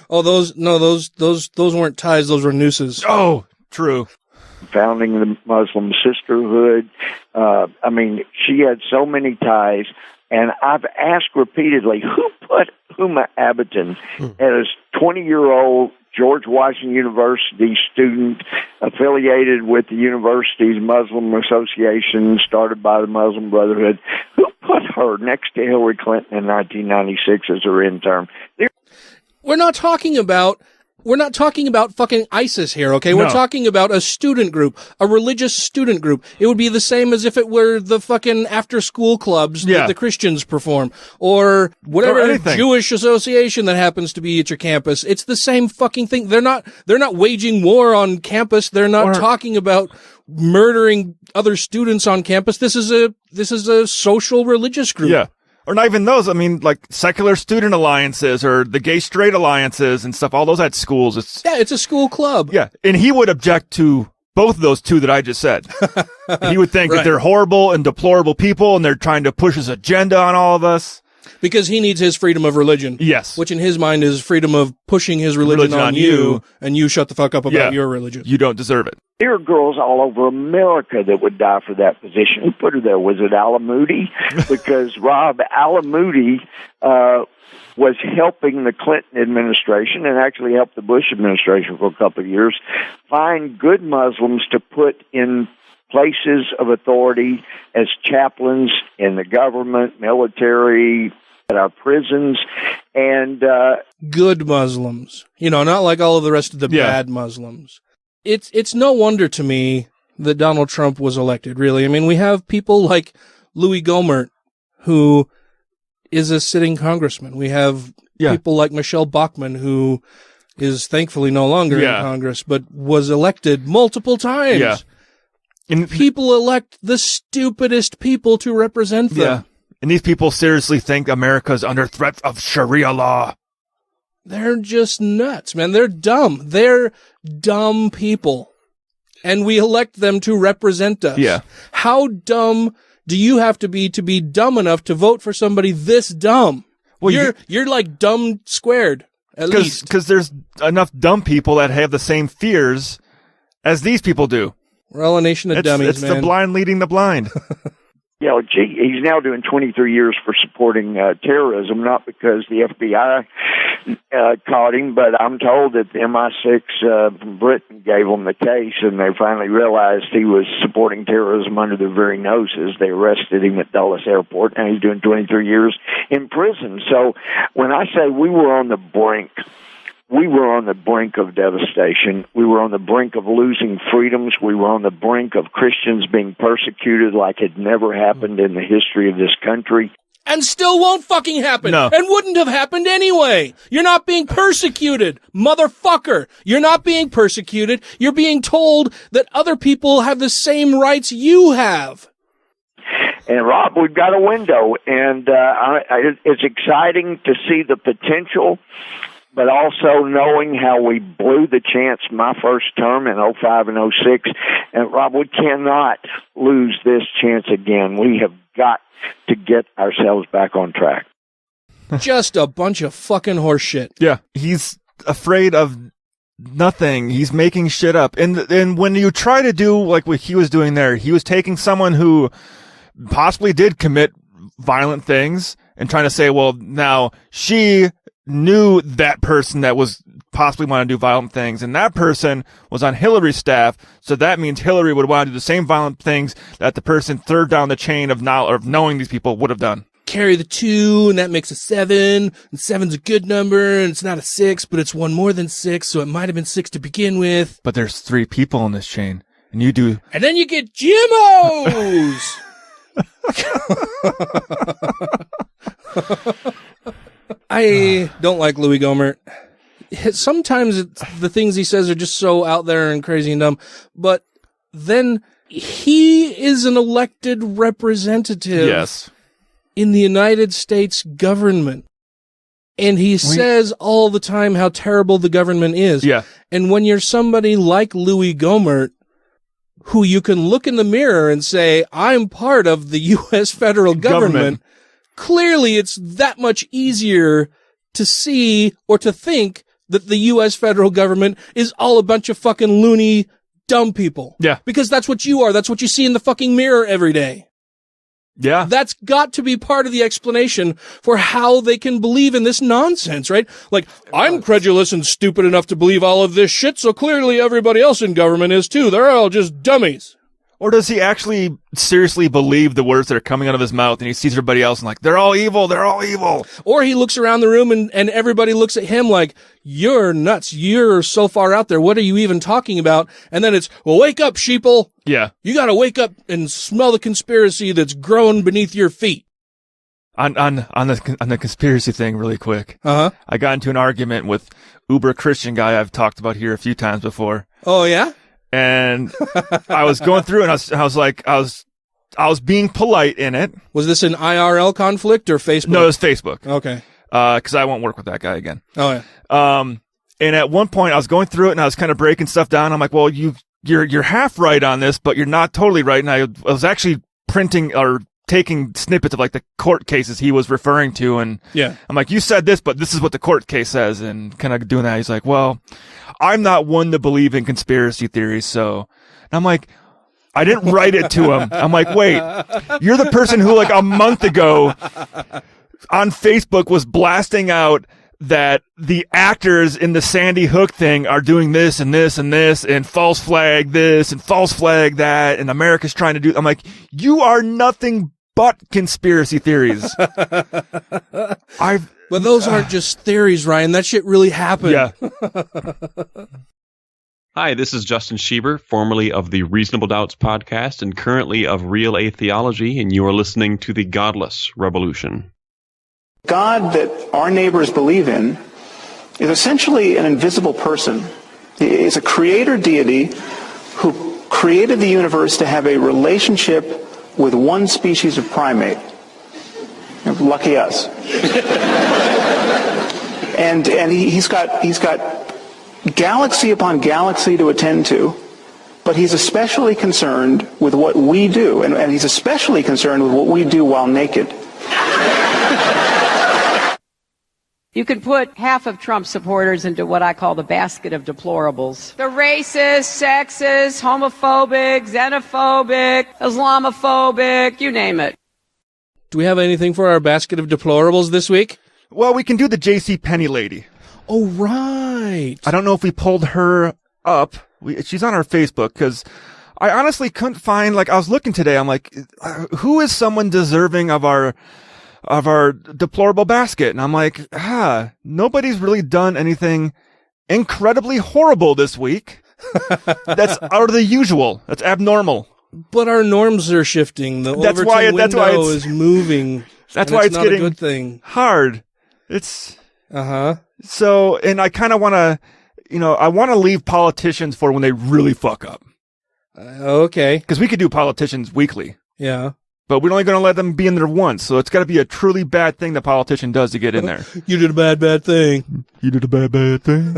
Oh, those weren't ties; those were nooses. Oh, true. Founding the Muslim Sisterhood. She had so many ties, and I've asked repeatedly, who put Huma Abedin as 20-year-old George Washington University student affiliated with the university's Muslim Association started by the Muslim Brotherhood, who put her next to Hillary Clinton in 1996 as her intern? We're not talking about fucking ISIS here, okay? We're talking about a student group, a religious student group. It would be the same as if it were the fucking after-school clubs that the Christians perform, or whatever Jewish association that happens to be at your campus. It's the same fucking thing. They're not waging war on campus. They're not talking about murdering other students on campus. This is a social religious group. Yeah. Or not even those. I mean, like secular student alliances or the gay straight alliances and stuff. All those at schools. It's a school club. Yeah. And he would object to both of those two that I just said. He would think that they're horrible and deplorable people and they're trying to push his agenda on all of us. Because he needs his freedom of religion. Yes. Which in his mind is freedom of pushing his religion on you, and you shut the fuck up about your religion. You don't deserve it. There are girls all over America that would die for that position. Who put her there? Was it Alamoudi? Because Rob Alamoudi was helping the Clinton administration and actually helped the Bush administration for a couple of years find good Muslims to put in places of authority as chaplains in the government, military, at our prisons, and good Muslims. Not like all of the rest of the bad Muslims. It's no wonder to me that Donald Trump was elected, really. I mean, we have people like Louie Gohmert, who is a sitting congressman. We have people like Michelle Bachmann, who is thankfully no longer in Congress, but was elected multiple times. Yeah. And people elect the stupidest people to represent them. Yeah. And these people seriously think America's under threat of Sharia law. They're just nuts, man. They're dumb. They're dumb people. And we elect them to represent us. Yeah. How dumb do you have to be dumb enough to vote for somebody this dumb? Well, you're like dumb squared, at least. Because there's enough dumb people that have the same fears as these people do. We're all a nation of dummies, man. It's the blind leading the blind. He's now doing 23 years for supporting terrorism, not because the FBI caught him, but I'm told that the MI6 from Britain gave him the case, and they finally realized he was supporting terrorism under their very noses. They arrested him at Dulles Airport, and he's doing 23 years in prison. So when I say we were on the brink of devastation. We were on the brink of losing freedoms. We were on the brink of Christians being persecuted like had never happened in the history of this country. And still won't fucking happen. No. And wouldn't have happened anyway. You're not being persecuted, motherfucker. You're not being persecuted. You're being told that other people have the same rights you have. And Rob, we've got a window, and it's exciting to see the potential, but also knowing how we blew the chance my first term in 05 and 06. And, Rob, we cannot lose this chance again. We have got to get ourselves back on track. Just a bunch of fucking horse shit. Yeah, he's afraid of nothing. He's making shit up. And when you try to do like what he was doing there, he was taking someone who possibly did commit violent things and trying to say, well, now she knew that person that was possibly want to do violent things, and that person was on Hillary's staff, so that means Hillary would want to do the same violent things that the person third down the chain of knowing these people would have done. carry the 2, and that makes a 7, and 7's a good number, and it's not a 6, but it's one more than 6, so it might have been 6 to begin with. But there's 3 people in this chain, and you do. And then you get GMOs! I don't like Louie Gohmert. Sometimes the things he says are just so out there and crazy and dumb, but then he is an elected representative in the United States government. And he says all the time how terrible the government is. Yeah. And when you're somebody like Louie Gohmert, who you can look in the mirror and say, I'm part of the U.S. federal government, clearly it's that much easier to see or to think that the U.S. federal government is all a bunch of fucking loony, dumb people. Yeah. Because that's what you are. That's what you see in the fucking mirror every day. Yeah. That's got to be part of the explanation for how they can believe in this nonsense, right? Like, I'm credulous and stupid enough to believe all of this shit, so clearly everybody else in government is too. They're all just dummies. Or does he actually seriously believe the words that are coming out of his mouth, and he sees everybody else and like, they're all evil, they're all evil? Or he looks around the room and everybody looks at him like, you're nuts, you're so far out there, what are you even talking about? And then it's, well, wake up, sheeple. Yeah. You gotta wake up and smell the conspiracy that's growing beneath your feet. On the conspiracy thing really quick. Uh-huh. I got into an argument with Uber Christian guy I've talked about here a few times before. Oh, yeah? And I was going through and I was being polite in it. Was this an IRL conflict or Facebook? No, it was Facebook. Okay. Cause I won't work with that guy again. Oh, yeah. And at one point I was going through it and I was kind of breaking stuff down. I'm like, well, you're half right on this, but you're not totally right. And I was actually printing or taking snippets of like the court cases he was referring to. And yeah, I'm like, you said this, but this is what the court case says. And kind of doing that. He's like, well, I'm not one to believe in conspiracy theories. So and I'm like, I didn't write it to him. I'm like, wait, you're the person who like a month ago on Facebook was blasting out that the actors in the Sandy Hook thing are doing this and this and this and false flag this and false flag that and America's trying to do. I'm like, you are nothing but conspiracy theories. But those aren't just theories, Ryan. That shit really happened. Yeah. Hi, this is Justin Schieber, formerly of the Reasonable Doubts podcast and currently of Real Atheology, and you are listening to the Godless Revolution. God that our neighbors believe in is essentially an invisible person. He is a creator deity who created the universe to have a relationship with one species of primate. Lucky us. and he's got galaxy upon galaxy to attend to, but he's especially concerned with what we do, and he's especially concerned with what we do while naked. You could put half of Trump's supporters into what I call the basket of deplorables. They're racist, sexist, homophobic, xenophobic, Islamophobic, you name it. Do we have anything for our basket of deplorables this week? Well, we can do the J.C. Penney lady. Oh, right. I don't know if we pulled her up. She's on our Facebook because I honestly couldn't find, like, I was looking today. I'm like, who is someone deserving of our deplorable basket? And I'm like, nobody's really done anything incredibly horrible this week. That's out of the usual. That's abnormal. But our norms are shifting. The Overton window is moving. That's why it's not getting a good thing. Hard. It's Uh-huh. So, and I kind of want to, I want to leave politicians for when they really fuck up. Okay. Because we could do politicians weekly. Yeah. But we're only going to let them be in there once. So it's got to be a truly bad thing the politician does to get in there. You did a bad thing. You did a bad thing.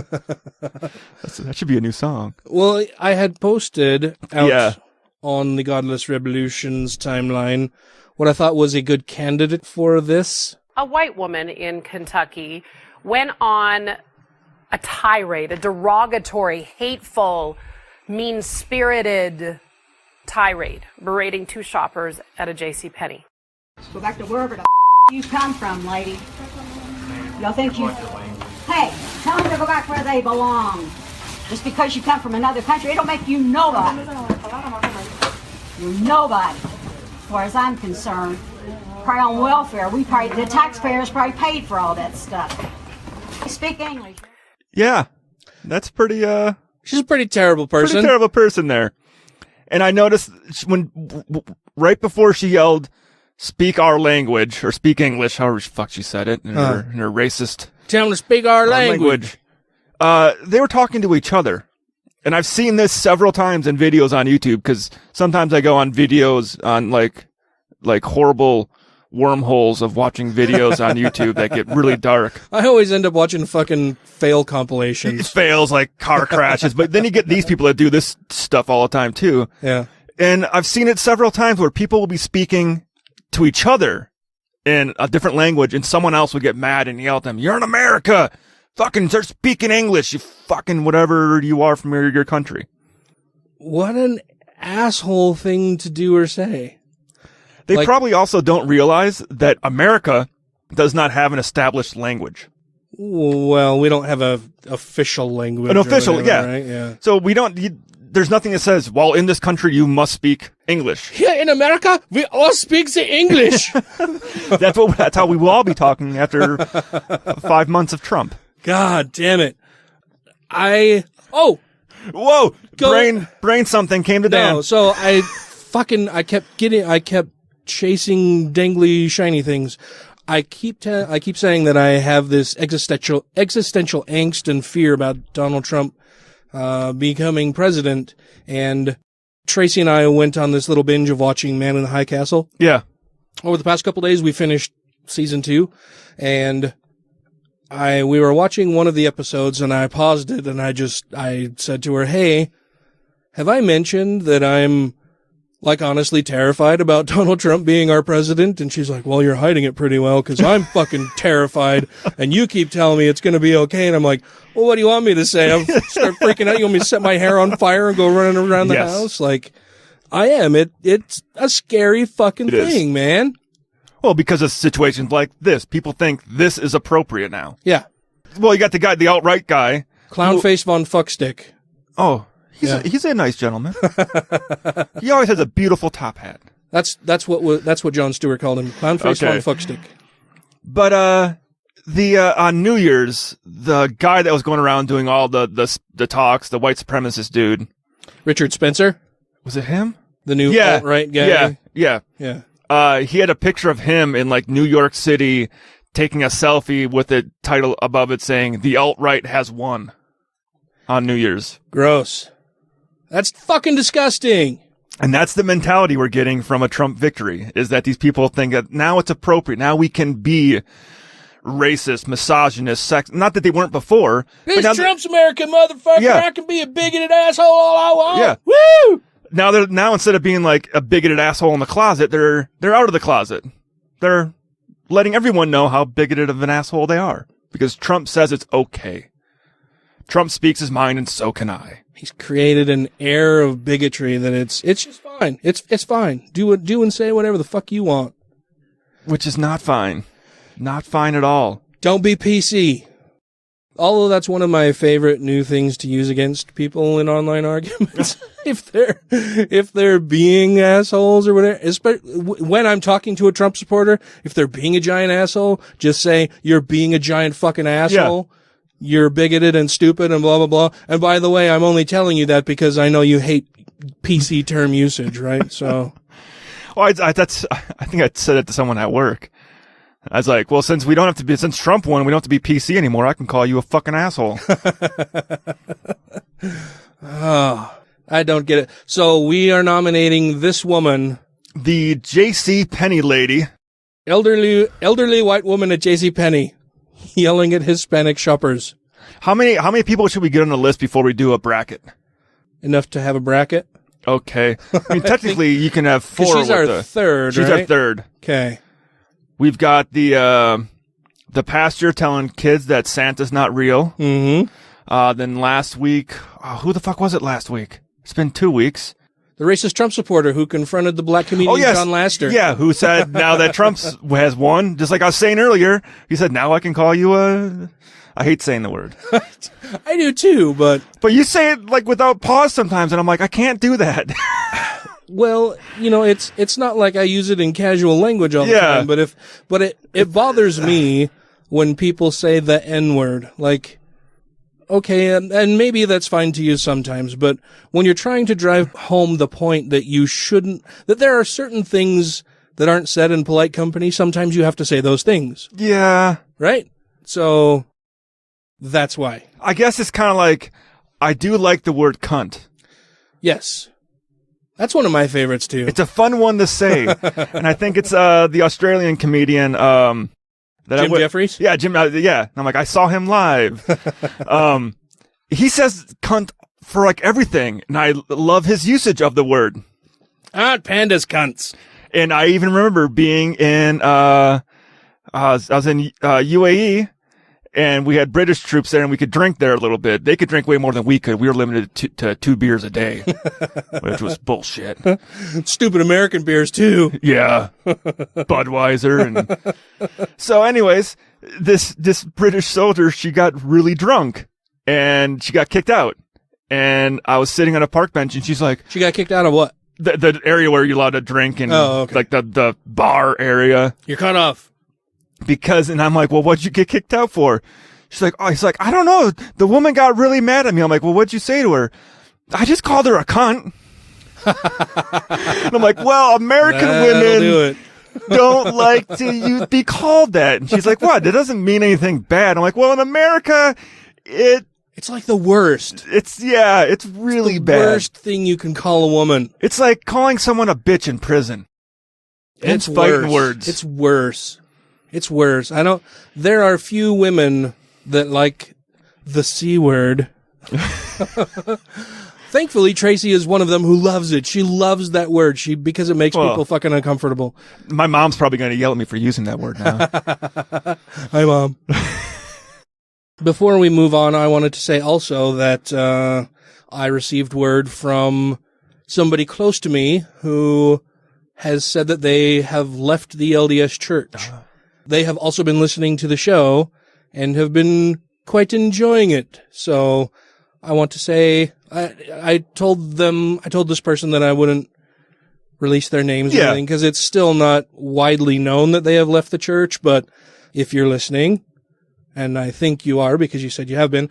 That should be a new song. Well, I had posted out on the Godless Revolution's timeline what I thought was a good candidate for this. A white woman in Kentucky went on a tirade, a derogatory, hateful, mean-spirited tirade, berating two shoppers at a JCPenney. Go back to wherever the you come from, lady. Y'all think you... Hey, tell them to go back where they belong. Just because you come from another country, it don't make you nobody. You're nobody, as far as I'm concerned. probably on welfare. The taxpayers probably paid for all that stuff. You speak English. Yeah, that's pretty. She's a pretty terrible person. Pretty terrible person there. And I noticed when right before she yelled, "Speak our language" or "Speak English," however the fuck she said it in her racist. Tell them to speak our language. They were talking to each other. And I've seen this several times in videos on YouTube, because sometimes I go on videos on like horrible wormholes of watching videos on YouTube that get really dark. I always end up watching fucking fail compilations. It fails, like car crashes, but then you get these people that do this stuff all the time too. Yeah. And I've seen it several times where people will be speaking to each other in a different language, and someone else would get mad and yell at them, "You're in America! Fucking start speaking English, you fucking whatever you are from your country." What an asshole thing to do or say. They probably also don't realize that America does not have an established language. Well, we don't have a official language. An official, whatever, yeah. Right? Yeah. So we don't, there's nothing that says, well, in this country you must speak English. Here in America, we all speak the English. That's how we will all be talking after 5 months of Trump. God damn it. Whoa! Brain something came to Dan. No, so I kept chasing dangly shiny things. I keep saying that I have this existential angst and fear about Donald Trump becoming president, and Tracy and I went on this little binge of watching Man in the High Castle. Yeah. Over the past couple days, we finished season 2, and we were watching one of the episodes, and I paused it, and I said to her, "Hey, have I mentioned that I'm honestly terrified about Donald Trump being our president?" And she's like, "Well, you're hiding it pretty well, because I'm fucking terrified, and you keep telling me it's going to be okay." And I'm like, "Well, what do you want me to say? I'll start freaking out. You want me to set my hair on fire and go running around the house?" I am. It's a scary fucking thing, man. Well, because of situations like this, people think this is appropriate now. Yeah. Well, you got the alt-right guy. Clownface von Fuckstick. Oh, he's a nice gentleman. He always has a beautiful top hat. That's what Jon Stewart called him. Clownface von Fuckstick. But on New Year's, the guy that was going around doing all the talks, the white supremacist dude, Richard Spencer, was it him? The new alt-right guy. Yeah. He had a picture of him in New York City taking a selfie with the title above it saying, "The alt-right has won," on New Year's. Gross. That's fucking disgusting. And that's the mentality we're getting from a Trump victory, is that these people think that now it's appropriate. Now we can be racist, misogynist, sex. Not that they weren't before. This Trump's America, motherfucker. Yeah. I can be a bigoted asshole all I want. Yeah. Woo! Now instead of being like a bigoted asshole in the closet, they're out of the closet. They're letting everyone know how bigoted of an asshole they are, because Trump says it's okay. Trump speaks his mind, and so can I. He's created an air of bigotry that it's just fine. It's fine. Do and say whatever the fuck you want. Which is not fine. Not fine at all. Don't be PC. Although that's one of my favorite new things to use against people in online arguments. if they're being assholes or whatever, especially when I'm talking to a Trump supporter, if they're being a giant asshole, just say, "You're being a giant fucking asshole. Yeah. You're bigoted and stupid and blah, blah, blah. And by the way, I'm only telling you that because I know you hate PC term usage," right? So. Well, I think I said it to someone at work. I was like, well, since Trump won, we don't have to be PC anymore. I can call you a fucking asshole. Oh, I don't get it. So we are nominating this woman. The J.C. Penney lady. Elderly white woman at J.C. Penney yelling at Hispanic shoppers. How many people should we get on the list before we do a bracket? Enough to have a bracket? Okay. I mean, technically, you can have 4. She's our third, She's right? our third. Okay. We've got the pastor telling kids that Santa's not real. Mm-hmm. Then last week, who the fuck was it last week? It's been 2 weeks. The racist Trump supporter who confronted the black comedian John Laster. Yeah, who said now that Trump has won, just like I was saying earlier, he said, now I can call you I hate saying the word. I do too, but you say it without pause sometimes, and I'm like, I can't do that. Well, it's not like I use it in casual language all the time, but it bothers me when people say the N-word. Like, okay, and maybe that's fine to use sometimes, but when you're trying to drive home the point that that there are certain things that aren't said in polite company, sometimes you have to say those things. Yeah. Right? So, that's why. I guess it's kind of like, I do like the word cunt. Yes. That's one of my favorites, too. It's a fun one to say. And I think it's the Australian comedian... Jim Jeffries? Yeah, Jim. Yeah. And I'm like, I saw him live. He says cunt for like everything. And I love his usage of the word. Pandas cunts. And I even remember being in, I was in UAE, and we had British troops there, and we could drink there a little bit. They could drink way more than we could. We were limited to 2 beers a day, which was bullshit. Stupid American beers, too. Yeah. Budweiser. And so anyways, this British soldier, she got really drunk, and she got kicked out. And I was sitting on a park bench, and she's like... She got kicked out of what? The area where you're allowed to drink, and like the bar area. You're cut off. And I'm like, well, what'd you get kicked out for? She's like, he's like, I don't know. The woman got really mad at me. I'm like, well, what'd you say to her? I just called her a cunt. And I'm like, well, American women don't like to be called that. And she's like, what? That doesn't mean anything bad. I'm like, well, in America, it's like the worst. It's really bad. Worst thing you can call a woman. It's like calling someone a bitch in prison. It's fighting worse. words. It's worse. It's worse. There are few women that like the C word. Thankfully, Tracy is one of them who loves it. She loves that word because it makes people fucking uncomfortable. My mom's probably going to yell at me for using that word now. Hi, Mom. Before we move on, I wanted to say also that I received word from somebody close to me who has said that they have left the LDS Church. They have also been listening to the show and have been quite enjoying it. So I want to say, I told this person that I wouldn't release their names or anything because it's still not widely known that they have left the church. But if you're listening, and I think you are because you said you have been,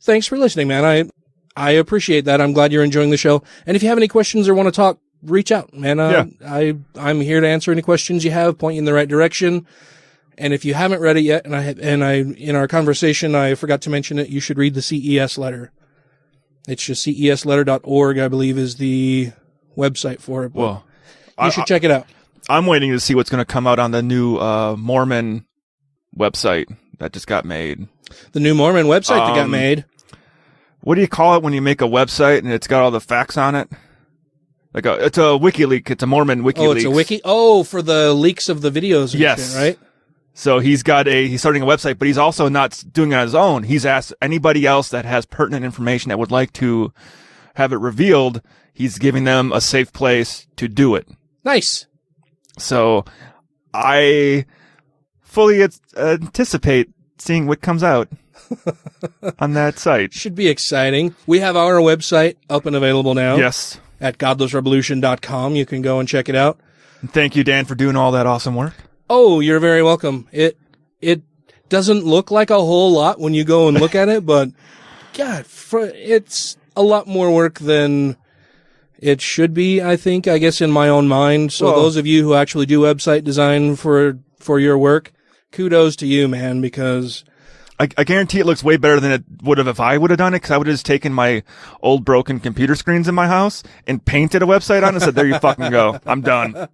thanks for listening, man. I appreciate that. I'm glad you're enjoying the show. And if you have any questions or want to talk, reach out, man. I'm here to answer any questions you have, point you in the right direction. And if you haven't read it yet, and I in our conversation, I forgot to mention it, you should read the CES letter. It's just cesletter.org, I believe, is the website for it. Well, you should check it out. I'm waiting to see what's going to come out on the new Mormon website that just got made. The new Mormon website that got made. What do you call it when you make a website and it's got all the facts on it? It's a WikiLeaks. It's a Mormon WikiLeaks. Oh, it's a wiki? Oh, for the leaks of the videos and shit, right? So he's starting a website, but he's also not doing it on his own. He's asked anybody else that has pertinent information that would like to have it revealed. He's giving them a safe place to do it. Nice. So I fully anticipate seeing what comes out on that site. Should be exciting. We have our website up and available now. Yes. At godlessrevolution.com. You can go and check it out. And thank you, Dan, for doing all that awesome work. Oh, you're very welcome. It doesn't look like a whole lot when you go and look at it, but God, it's a lot more work than it should be, I guess, in my own mind. So those of you who actually do website design for your work, kudos to you, man, because I guarantee it looks way better than it would have if I would have done it, because I would have just taken my old broken computer screens in my house and painted a website on it and said, there you fucking go. I'm done.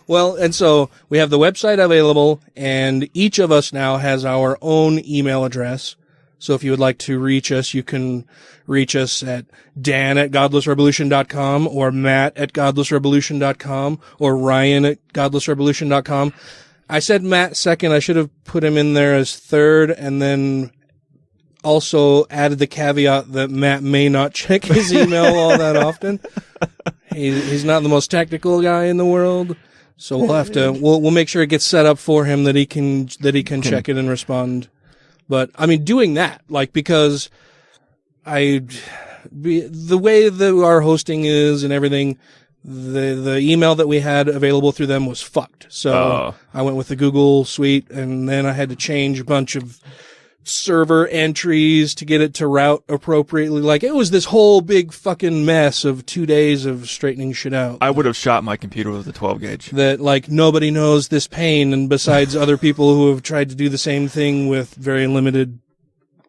Well, and so we have the website available, and each of us now has our own email address. So if you would like to reach us, you can reach us at dan@godlessrevolution.com or matt@godlessrevolution.com or ryan@godlessrevolution.com. I said Matt second. I should have put him in there as third, and then also added the caveat that Matt may not check his email all that often. He's not the most technical guy in the world, so we'll make sure it gets set up for him that he can check it and respond. But I mean, doing that, because the way that our hosting is and everything, the email that we had available through them was fucked. So I went with the Google Suite, and then I had to change a bunch of server entries to get it to route appropriately. Like, it was this whole big fucking mess of 2 days of straightening shit out. I would have shot my computer with a 12 gauge. That, like, nobody knows this pain, and besides other people who have tried to do the same thing with very limited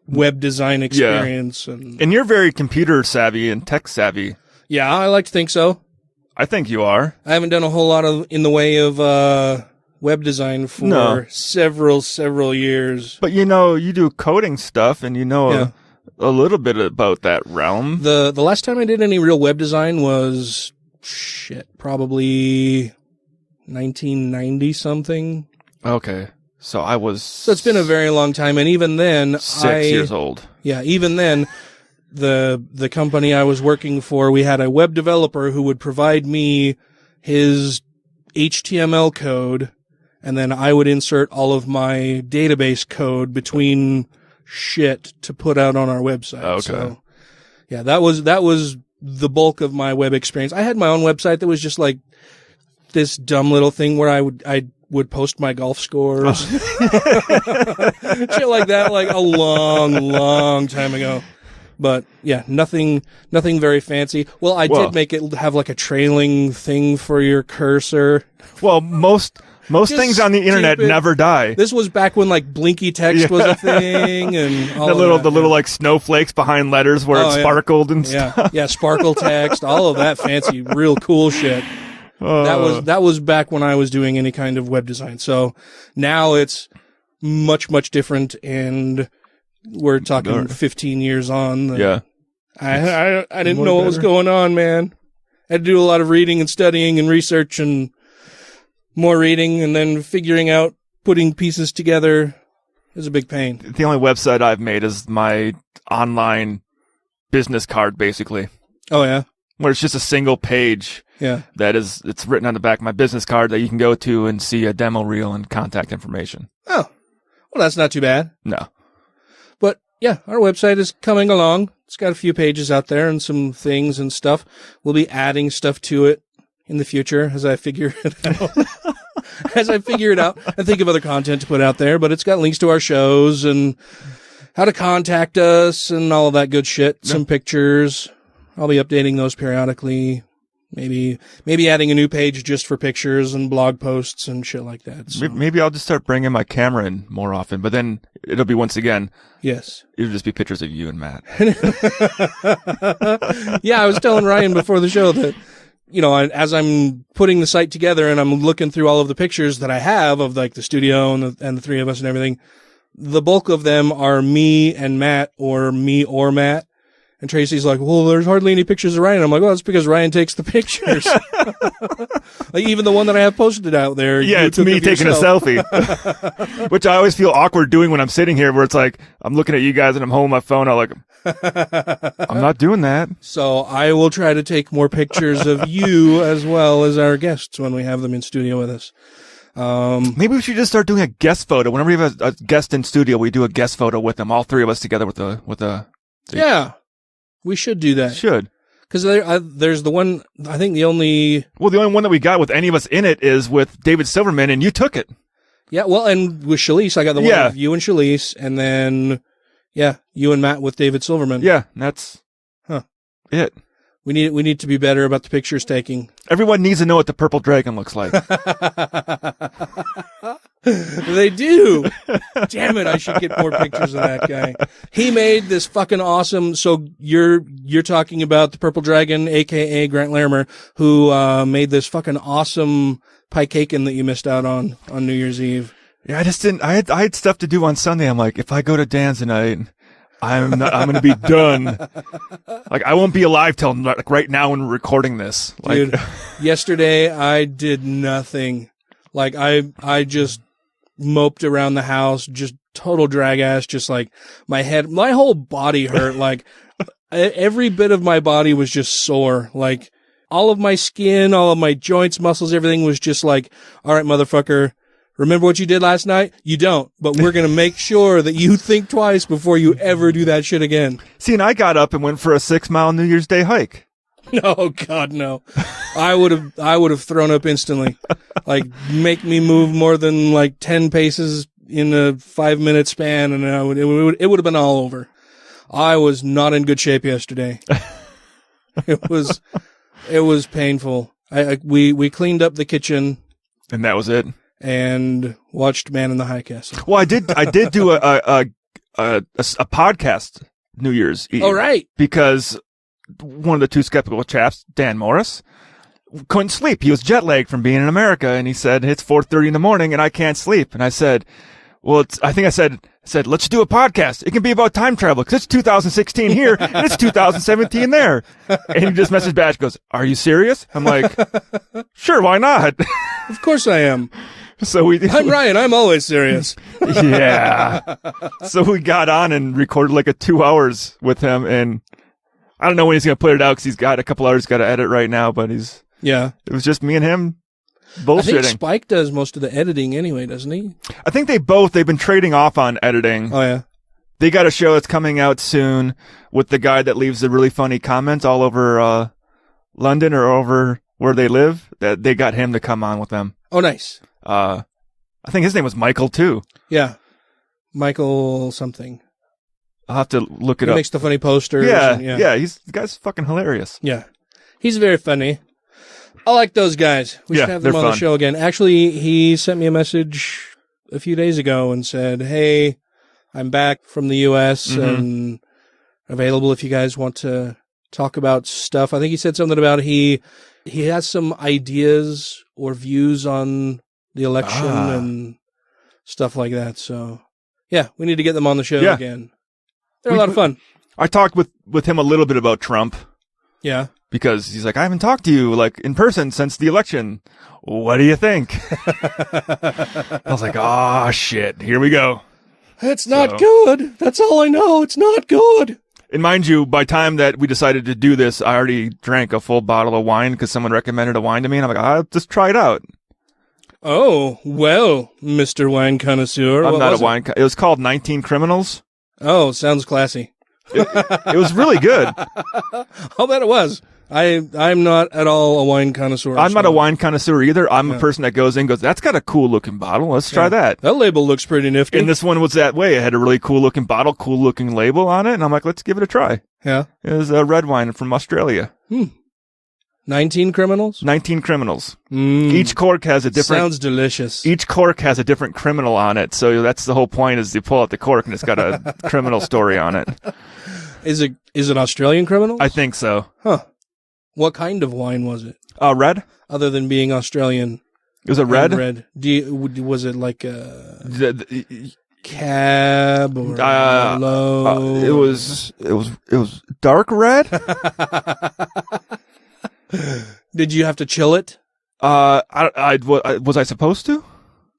web design experience. Yeah. And you're very computer savvy and tech savvy. Yeah, I like to think so. I think you are. I haven't done a whole lot in the way of web design for several years. But you do coding stuff, and a little bit about that realm. The last time I did any real web design was probably 1990 something. Okay. So it's been a very long time, and even then 6 years old. Yeah, even then the company I was working for, we had a web developer who would provide me his HTML code, and then I would insert all of my database code between shit to put out on our website. Okay. So, yeah, that was the bulk of my web experience. I had my own website that was just like this dumb little thing where I would post my golf scores. Shit like that, like a long time ago. But yeah, nothing very fancy. Well, I did make it have like a trailing thing for your cursor. Well, most things on the internet never die. This was back when like blinky text was a thing, and all the little like snowflakes behind letters where it sparkled and stuff. Yeah, sparkle text, all of that fancy, real cool shit. That was back when I was doing any kind of web design. So now it's much different, and we're talking 15 years on. Yeah. I didn't know what was going on, man. I had to do a lot of reading and studying and research and more reading, and then figuring out, putting pieces together is a big pain. The only website I've made is my online business card, basically. Oh, yeah? Where it's just a single page. Yeah. It's written on the back of my business card that you can go to and see a demo reel and contact information. Oh. Well, that's not too bad. No. But yeah, our website is coming along. It's got a few pages out there and some things and stuff. We'll be adding stuff to it in the future as I figure it out. And think of other content to put out there. But it's got links to our shows and how to contact us and all of that good shit. Some pictures. I'll be updating those periodically. Maybe adding a new page just for pictures and blog posts and shit like that. So. Maybe I'll just start bringing my camera in more often, but then it'll be once again. Yes. It'll just be pictures of you and Matt. Yeah, I was telling Ryan before the show that, as I'm putting the site together and I'm looking through all of the pictures that I have of like the studio and the three of us and everything, the bulk of them are me and Matt, or me or Matt. And Tracy's like, well, there's hardly any pictures of Ryan. I'm like, well, that's because Ryan takes the pictures. Like, even the one that I have posted out there. Yeah, it's me taking a selfie. Which I always feel awkward doing when I'm sitting here, where it's like, I'm looking at you guys and I'm holding my phone. I'm not doing that. So I will try to take more pictures of you as well as our guests when we have them in studio with us. Maybe we should just start doing a guest photo. Whenever we have a guest in studio, we do a guest photo with them, all three of us together with a. Yeah. We should do that. Should. Because there's the one, I think the only one that we got with any of us in it is with David Silverman, and you took it. Yeah, well, and with Shalice, I got the one with you and Shalice, and then, you and Matt with David Silverman. Yeah, that's it. We need to be better about the pictures taking. Everyone needs to know what the purple dragon looks like. They do. Damn it, I should get more pictures of that guy. He made this fucking awesome, so you're talking about the purple dragon, aka Grant Larimer, who made this fucking awesome pie cakein that you missed out on New Year's Eve. Yeah, I just didn't, I had stuff to do on Sunday. I'm like, if I go to Dan's tonight, I'm going to be done. Like, I won't be alive till like right now when we're recording this. Like, dude, yesterday I did nothing. Like, I just moped around the house, just total drag ass, just like my whole body hurt. Like, every bit of my body was just sore. Like, all of my skin, all of my joints, muscles, everything was just like, all right, motherfucker. Remember what you did last night? You don't, but we're going to make sure that you think twice before you ever do that shit again. See, and I got up and went for a 6-mile New Year's Day hike. No, God, no. I would have thrown up instantly. Like, make me move more than like 10 paces in a 5-minute span, and it would have been all over. I was not in good shape yesterday. It was painful. We cleaned up the kitchen, and that was it. And watched Man in the High Castle. Well, I did do a podcast New Year's Eve. Oh, right. Because one of the two skeptical chaps, Dan Morris, couldn't sleep. He was jet lagged from being in America, and he said, it's 4:30 in the morning and I can't sleep. And I said, well, I said, let's do a podcast. It can be about time travel because it's 2016 here and it's 2017 there. And he just messaged back, goes, are you serious? I'm like, sure, why not? Of course I am. So I'm Ryan. I'm always serious. Yeah. So we got on and recorded like 2 hours with him, and I don't know when he's going to put it out because he's got a couple hours got to edit right now, but it was just me and him bullshitting. I think Spike does most of the editing anyway, doesn't he? I think they've been trading off on editing. Oh, yeah. They got a show that's coming out soon with the guy that leaves the really funny comments all over London or over where they live. That they got him to come on with them. Oh, nice. I think his name was Michael too. Yeah. Michael something. I'll have to look it up. He makes the funny posters. Yeah. And, The guy's fucking hilarious. Yeah. He's very funny. I like those guys. We should have them on the show again. Actually, he sent me a message a few days ago and said, hey, I'm back from the U.S. and available if you guys want to talk about stuff. I think he said something about he has some ideas or views on the election and stuff like that. So, yeah, we need to get them on the show again. They're a lot of fun. I talked with him a little bit about Trump. Yeah. Because he's like, I haven't talked to you like in person since the election. What do you think? I was like, oh, shit. Here we go. It's not good. That's all I know. It's not good. And mind you, by the time that we decided to do this, I already drank a full bottle of wine because someone recommended a wine to me. And I'm like, I'll just try it out. Oh, well, Mr. Wine Connoisseur. I'm not a wine. It was called 19 Criminals. Oh, sounds classy. It was really good. I'll bet it was. I'm not at all a wine connoisseur. I'm not a wine connoisseur either. I'm a person that goes in and goes, that's got a cool looking bottle. Let's try that. That label looks pretty nifty. And this one was that way. It had a really cool looking bottle, cool looking label on it. And I'm like, let's give it a try. Yeah. It was a red wine from Australia. 19 Criminals? 19 Criminals. Each cork has a different... Sounds delicious. Each cork has a different criminal on it. So that's the whole point is you pull out the cork and it's got a criminal story on it. Is it Australian Criminals? I think so. Huh. What kind of wine was it? Red. Other than being Australian. It was a red? Red. Was it like a cab or low? It was dark red. Did you have to chill it? Was I supposed to?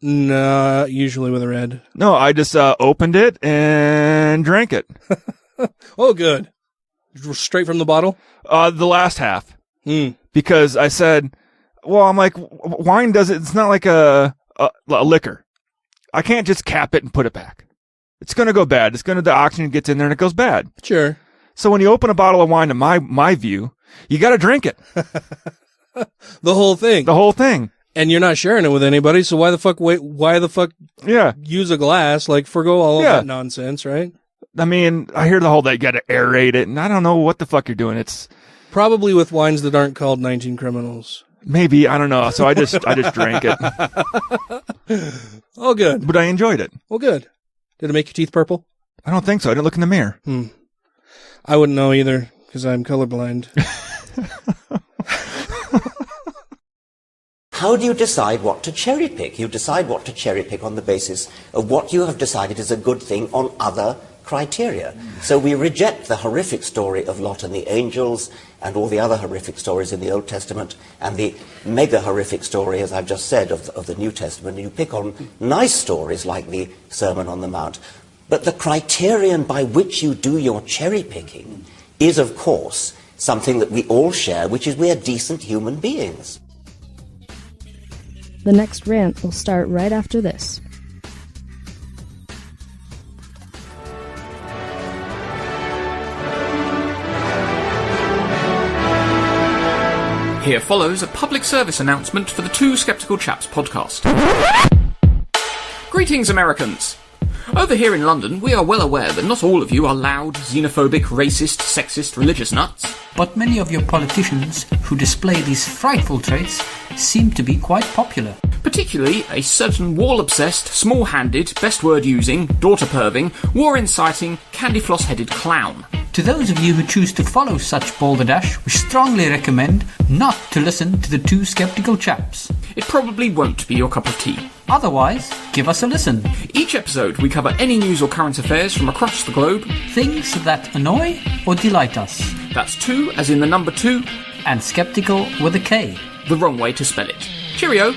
No, usually with a red. No, I just opened it and drank it. Oh, good. Straight from the bottle? The last half. Because I said, well, I'm like, wine it's not like a liquor. I can't just cap it and put it back. It's going to go bad. The oxygen gets in there and it goes bad. Sure. So when you open a bottle of wine, in my view, you got to drink it. The whole thing. The whole thing. And you're not sharing it with anybody, so why the fuck use a glass? Like, forgo all of that nonsense, right? I mean, I hear the whole that you got to aerate it, and I don't know what the fuck you're doing. It's probably with wines that aren't called 19 Criminals. Maybe, I don't know. So I just drank it. Oh, good. But I enjoyed it. Well, good. Did it make your teeth purple? I don't think so. I didn't look in the mirror. I wouldn't know either because I'm colorblind. How do you decide what to cherry pick? You decide what to cherry pick on the basis of what you have decided is a good thing on other criteria. So we reject the horrific story of Lot and the angels and all the other horrific stories in the Old Testament and the mega horrific story, as I've just said, of the New Testament. And you pick on nice stories like the Sermon on the Mount. But the criterion by which you do your cherry picking is, of course, something that we all share, which is we are decent human beings. The next rant will start right after this. Here follows a public service announcement for the Two Skeptical Chaps podcast. Greetings, Americans. Over here in London, we are well aware that not all of you are loud, xenophobic, racist, sexist, religious nuts. But many of your politicians who display these frightful traits seem to be quite popular. Particularly a certain wall-obsessed, small-handed, best-word-using, daughter-perving, war-inciting, candy-floss-headed clown. To those of you who choose to follow such balderdash, we strongly recommend not to listen to the Two Skeptical Chaps. It probably won't be your cup of tea. Otherwise, give us a listen. Each episode, we cover any news or current affairs from across the globe. Things that annoy or delight us. That's two, as in the number 2. And skeptical with a K. The wrong way to spell it. Cheerio.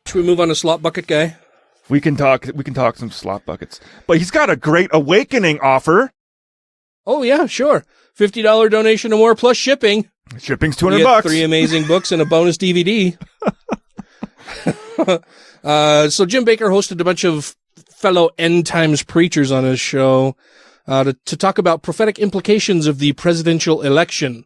Should we move on to Slop Bucket Guy? We can talk some slop buckets. But he's got a great awakening offer. Oh, yeah, sure. $50 donation or more plus shipping. Shipping's $200. 3 amazing books and a bonus DVD. So Jim Baker hosted a bunch of fellow end times preachers on his show to talk about prophetic implications of the presidential election.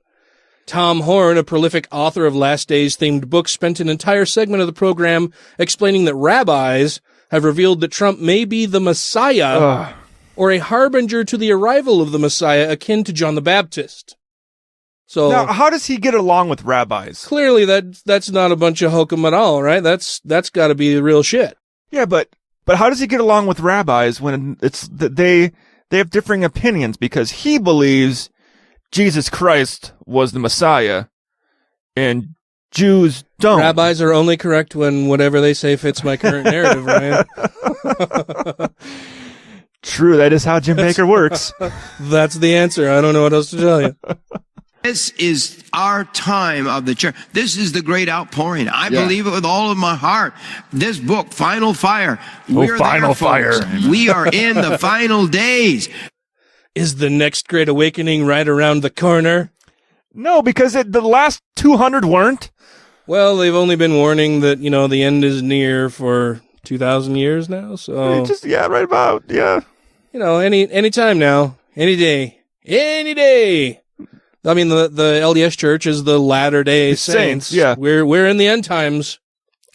Tom Horn, a prolific author of Last Days themed books, spent an entire segment of the program explaining that rabbis have revealed that Trump may be the Messiah or a harbinger to the arrival of the Messiah akin to John the Baptist. So now, how does he get along with rabbis? Clearly that's not a bunch of hokum at all, right? That's got to be the real shit. Yeah, but how does he get along with rabbis when it's that they have differing opinions, because he believes Jesus Christ was the Messiah and Jews don't. Rabbis are only correct when whatever they say fits my current narrative, Ryan. True, that is how Jim Baker works. That's the answer. I don't know what else to tell you. This is our time of the church. This is the great outpouring. I believe it with all of my heart. This book, Final Fire. We're Final Fire. We are in the final days. Is the next great awakening right around the corner? No, because the last 200 weren't. Well, they've only been warning that, the end is near for 2,000 years now, so... right about, yeah. Any time now, any day. I mean, the LDS Church is the Latter-day Saints. Yeah. We're in the end times.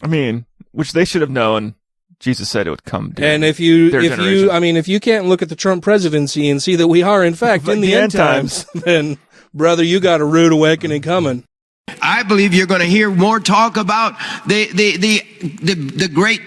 I mean, which they should have known. Jesus said it would come. And if you can't look at the Trump presidency and see that we are, in fact, in the end times, then, brother, you got a rude awakening coming. I believe you're going to hear more talk about the great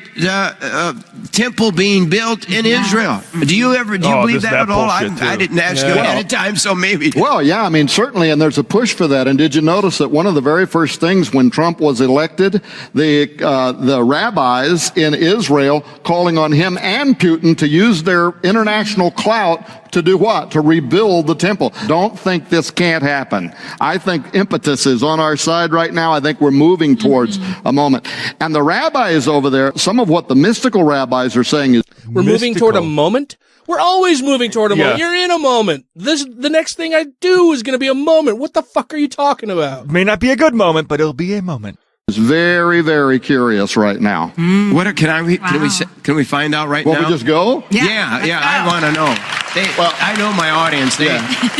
temple being built in Israel. Do you believe that at all? I didn't ask you ahead of time, so maybe. Well, yeah, I mean, certainly, and there's a push for that. And did you notice that one of the very first things when Trump was elected, the rabbis in Israel calling on him and Putin to use their international clout to do what? To rebuild the temple. Don't think this can't happen. I think impetus is on our side right now. I think we're moving towards a moment. And the rabbis over there, some of what the mystical rabbis are saying is... We're moving toward a moment? We're always moving toward a moment. You're in a moment. The next thing I do is going to be a moment. What the fuck are you talking about? May not be a good moment, but it'll be a moment. Is very, very curious right now. What can we find out right now? Will we just go? Yeah, I want to know. I know my audience.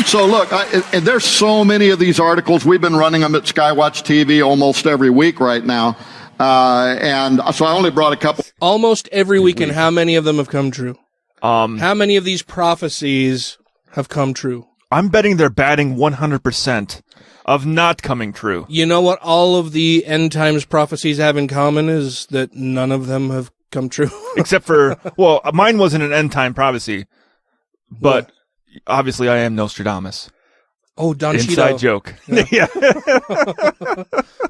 So look, there's so many of these articles. We've been running them at Skywatch TV almost every week right now, and so I only brought a couple. Almost every week, and how many of them have come true? How many of these prophecies have come true? I'm betting they're batting 100%. Of not coming true. You know what all of the end times prophecies have in common is that none of them have come true. Except for, mine wasn't an end time prophecy, but obviously I am Nostradamus. Oh, Don Cheeto. Inside joke. Yeah.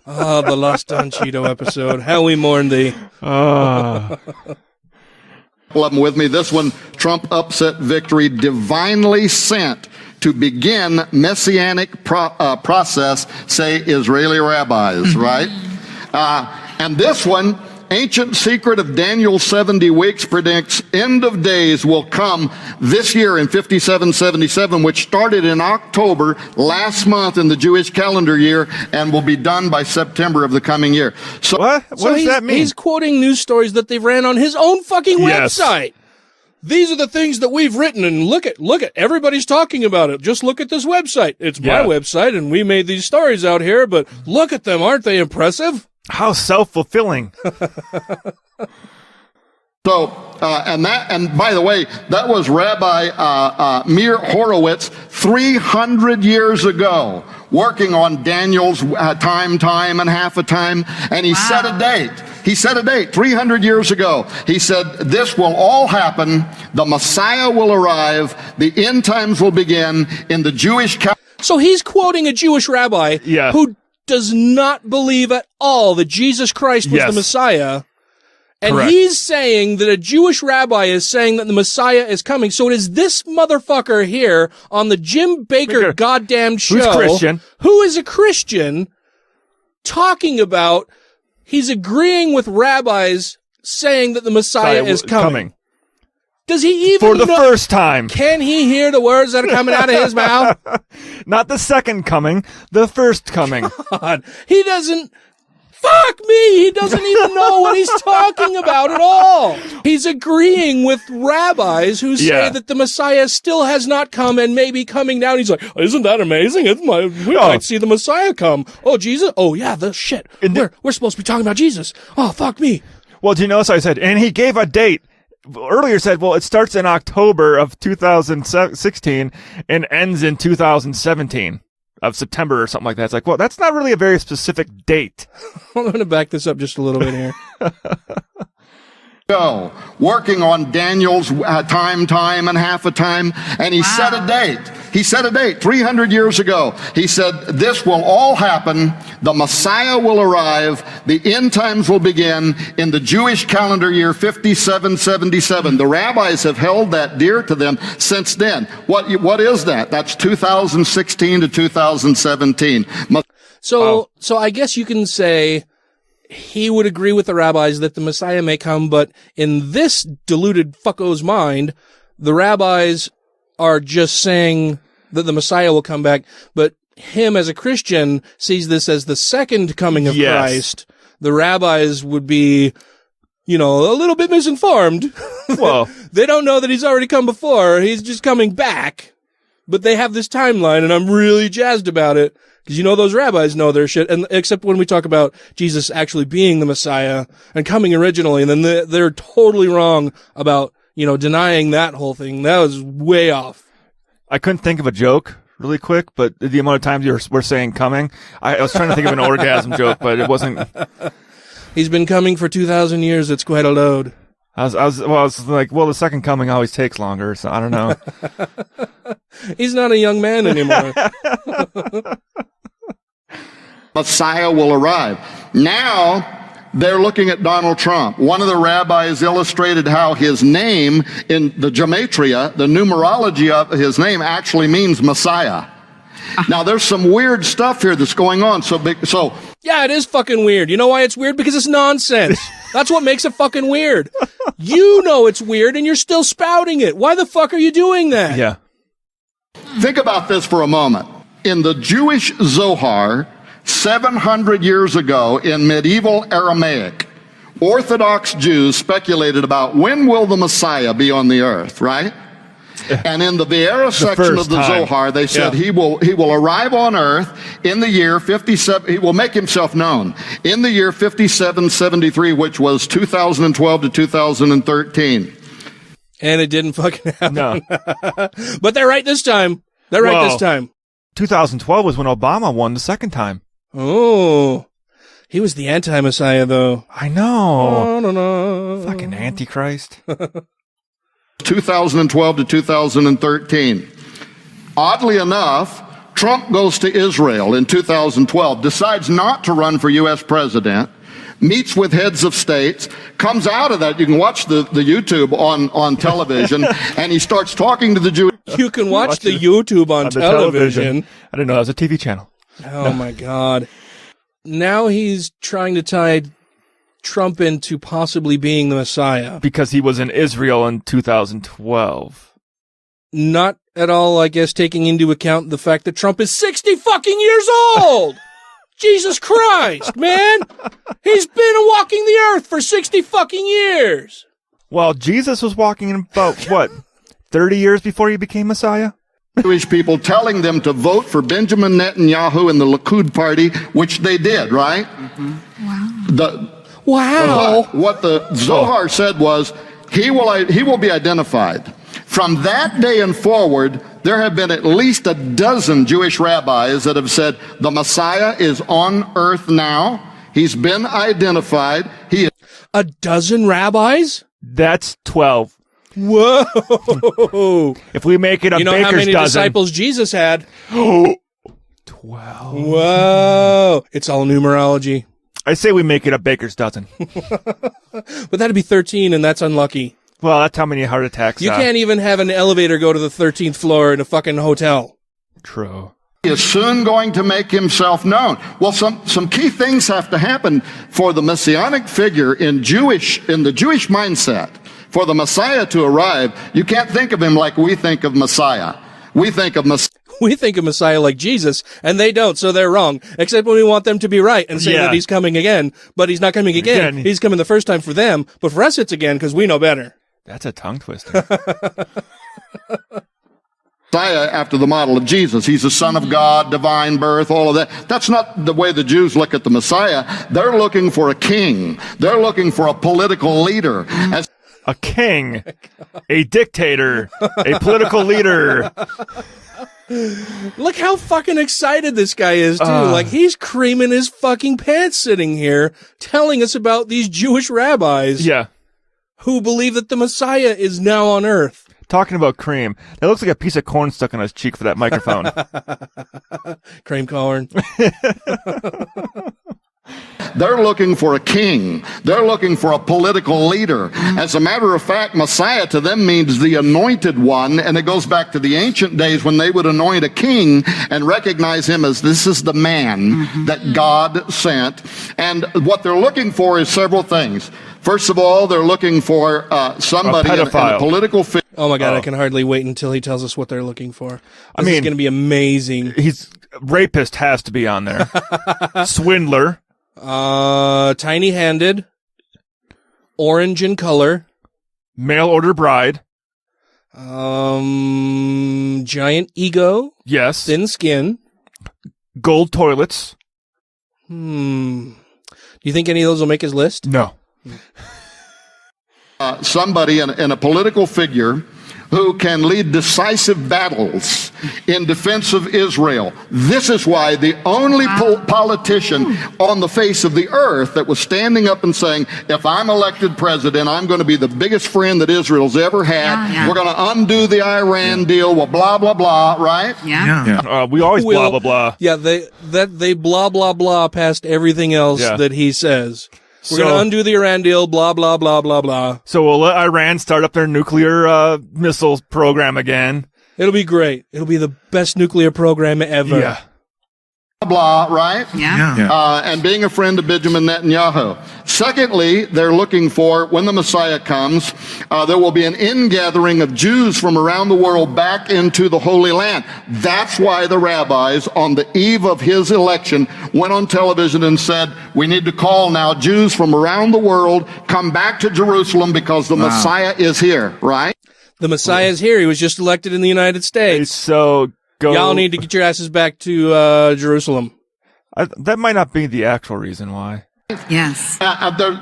The lost Don Cheeto episode. How we mourn thee. Well, I'm with me. This one, Trump upset victory divinely sent to begin messianic process, say Israeli rabbis, right? And this one, ancient secret of Daniel's 70 weeks predicts end of days will come this year in 5777, which started in October last month in the Jewish calendar year and will be done by September of the coming year. So what does that mean? He's quoting news stories that they ran on his own fucking website. these are the things that we've written, and look at everybody's talking about it. Just look at this website. It's my website, and we made these stories out here, but look at them. Aren't they impressive? How self-fulfilling. So, and by the way, that was Rabbi Meir Horowitz 300 years ago, working on Daniel's time and half a time, and he set a date. He set a date 300 years ago. He said, this will all happen. The Messiah will arrive. The end times will begin in the Jewish calendar. So he's quoting a Jewish rabbi who does not believe at all that Jesus Christ was the Messiah. And he's saying that a Jewish rabbi is saying that the Messiah is coming. So it is this motherfucker here on the Jim Baker goddamn show. Who's Christian? Who is a Christian talking about he's agreeing with rabbis saying that the Messiah is coming. Does he even for the first time? Can he hear the words that are coming out of his mouth? Not the second coming, the first coming. God, he doesn't. Fuck me! He doesn't even know what he's talking about at all. He's agreeing with rabbis who say that the Messiah still has not come and may be coming down. He's like, isn't that amazing? We might see the Messiah come. Oh, Jesus? Oh, yeah, the shit. We're supposed to be talking about Jesus. Oh, fuck me. Well, do you notice I said, and he gave a date. Earlier said, well, it starts in October of 2016 and ends in 2017. Of September or something like that. It's like, well, that's not really a very specific date. I'm going to back this up just a little bit here. Working on Daniel's time and half a time, and he set a date. He set a date 300 years ago. He said, this will all happen. The Messiah will arrive. The end times will begin in the Jewish calendar year 5777. The rabbis have held that dear to them since then. What is that? That's 2016 to 2017. So I guess you can say he would agree with the rabbis that the Messiah may come, but in this deluded fucko's mind, the rabbis are just saying that the Messiah will come back, but him as a Christian sees this as the second coming of Christ. The rabbis would be, a little bit misinformed. Well, they don't know that he's already come before. He's just coming back, but they have this timeline, and I'm really jazzed about it. Because those rabbis know their shit, and except when we talk about Jesus actually being the Messiah and coming originally, and then they're totally wrong about, denying that whole thing. That was way off. I couldn't think of a joke really quick, but the amount of times we're saying coming, I was trying to think of an orgasm joke, but it wasn't. He's been coming for 2,000 years. It's quite a load. I was like, well, the second coming always takes longer, so I don't know. He's not a young man anymore. Messiah will arrive. Now, they're looking at Donald Trump. One of the rabbis illustrated how his name in the gematria, the numerology of his name, actually means Messiah. Now, there's some weird stuff here that's going on. So yeah, it is fucking weird. You know why it's weird? Because it's nonsense. That's what makes it fucking weird. You know it's weird, and you're still spouting it. Why the fuck are you doing that? Yeah. Think about this for a moment. In the Jewish Zohar, 700 years ago in medieval Aramaic, Orthodox Jews speculated about when will the Messiah be on the earth, right? And in the Vieira section of the Zohar, they said he will arrive on earth in the year 57. He will make himself known in the year 5773, which was 2012 to 2013. And it didn't fucking happen. No. But they're right this time. They're right this time. 2012 was when Obama won the second time. Oh, he was the anti-Messiah, though. I know. No. Fucking Antichrist. 2012 to 2013. Oddly enough, Trump goes to Israel in 2012, decides not to run for U.S. president, meets with heads of states, comes out of that. You can watch the YouTube on television, and he starts talking to the Jews. You can watch the YouTube on television. I didn't know that was a TV channel. Oh, my God. Now he's trying to tie Trump into possibly being the Messiah. Because he was in Israel in 2012. Not at all, I guess, taking into account the fact that Trump is 60 fucking years old! Jesus Christ, man! He's been walking the earth for 60 fucking years! Well, Jesus was walking in about, what, 30 years before he became Messiah? Jewish people telling them to vote for Benjamin Netanyahu and the Likud party, which they did, right? Wow. What the Zohar said was, he will be identified. From that day and forward, there have been at least a dozen Jewish rabbis that have said, the Messiah is on earth now. He's been identified. He is a dozen rabbis? That's 12. Whoa. If we make it a you know baker's how many dozen. disciples Jesus had? 12. Whoa. It's all numerology. I say we make it a baker's dozen. But that'd be 13, and that's unlucky. Well, that's how many heart attacks. You can't even have an elevator go to the 13th floor in a fucking hotel. True. He is soon going to make himself known. Well, some key things have to happen for the messianic figure in the Jewish mindset. For the Messiah to arrive, you can't think of him like we think of Messiah. We think of Messiah like Jesus, and they don't, so they're wrong. Except when we want them to be right and say that he's coming again, but he's not coming again. He's coming the first time for them, but for us it's again because we know better. That's a tongue twister. Messiah after the model of Jesus. He's the Son of God, divine birth, all of that. That's not the way the Jews look at the Messiah. They're looking for a king. They're looking for a political leader. A king, a dictator, a political leader. Look how fucking excited this guy is, too. Like, he's creaming his fucking pants sitting here telling us about these Jewish rabbis. Yeah. Who believe that the Messiah is now on earth. Talking about cream, that looks like a piece of corn stuck on his cheek for that microphone. Cream corn. They're looking for a king. They're looking for a political leader. As a matter of fact, Messiah to them means the anointed one, and it goes back to the ancient days when they would anoint a king and recognize him as this is the man that God sent. And what they're looking for is several things. First of all, they're looking for somebody in a political figure. Oh my God, I can hardly wait until he tells us what they're looking for. This is going to be amazing. Rapist has to be on there. Swindler. Tiny-handed. Orange in color. Mail order bride. Giant ego. Yes. Thin skin. Gold toilets. Do you think any of those will make his list? No. Somebody in a political figure who can lead decisive battles in defense of Israel. This is why the only politician on the face of the earth that was standing up and saying, if I'm elected president, I'm going to be the biggest friend that Israel's ever had. We're going to undo the Iran deal, well, blah, blah, blah, right? We always blah, blah, blah. Yeah, they blah, blah, blah past everything else that he says. We're going to undo the Iran deal, blah, blah, blah, blah, blah. So we'll let Iran start up their nuclear missiles program again. It'll be great. It'll be the best nuclear program ever. Yeah. Blah, right? And being a friend of Benjamin Netanyahu. Secondly, they're looking for, when the Messiah comes, there will be an ingathering of Jews from around the world back into the Holy Land. That's why the rabbis, on the eve of his election, went on television and said, we need to call now Jews from around the world, come back to Jerusalem because the Messiah is here, right? The Messiah is here. He was just elected in the United States. So y'all need to get your asses back to Jerusalem. That might not be the actual reason why. Yes.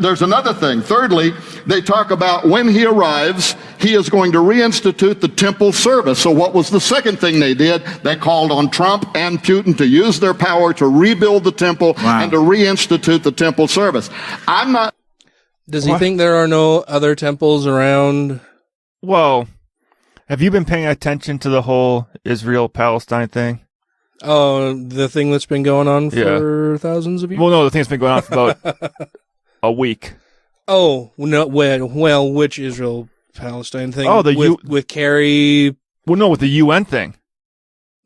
There's another thing. Thirdly, they talk about when he arrives, he is going to reinstitute the temple service. So what was the second thing they did? They called on Trump and Putin to use their power to rebuild the temple and to reinstitute the temple service. Does he think there are no other temples around? Well, have you been paying attention to the whole Israel-Palestine thing? Oh, the thing that's been going on for thousands of years? Well, no, the thing that's been going on for about a week. Oh, no, well, which Israel-Palestine thing? Oh, with Kerry. Well, no, with the UN thing.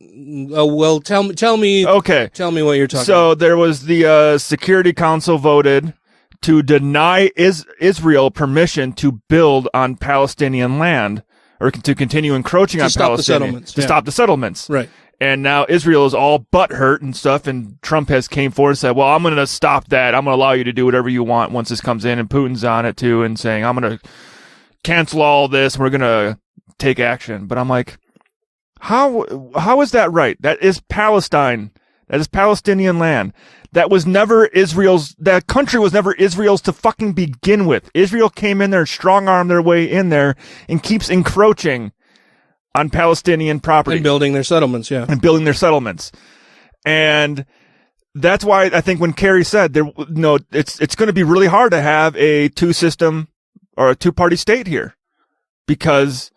Oh, well, tell me. Okay. Tell me what you're talking about. So there was the Security Council voted to deny Israel permission to build on Palestinian land or to continue encroaching on Palestinian. To stop the settlements. Right. And now Israel is all butthurt and stuff, and Trump has came forward and said, well, I'm going to stop that. I'm going to allow you to do whatever you want once this comes in, and Putin's on it too and saying, I'm going to cancel all this. We're going to take action. But I'm like, how is that right? That is Palestine. That is Palestinian land. That was never Israel's, that country was never Israel's to fucking begin with. Israel came in there, strong-armed their way in there, and keeps encroaching on Palestinian property. And building their settlements, yeah. And building their settlements. And that's why I think when Kerry said, it's going to be really hard to have a two-system or a two-party state here. Because...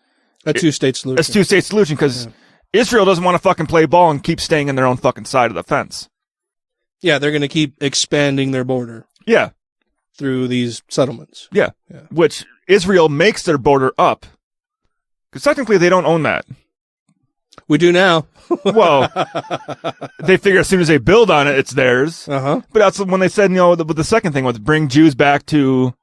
A two-state solution. A two-state solution, because Israel doesn't want to fucking play ball and keep staying in their own fucking side of the fence. Yeah, they're going to keep expanding their border. Yeah. Through these settlements. Yeah. Which Israel makes their border up. Because technically they don't own that. We do now. Well, they figure as soon as they build on it, it's theirs. Uh-huh. But that's when they said, the second thing was bring Jews back to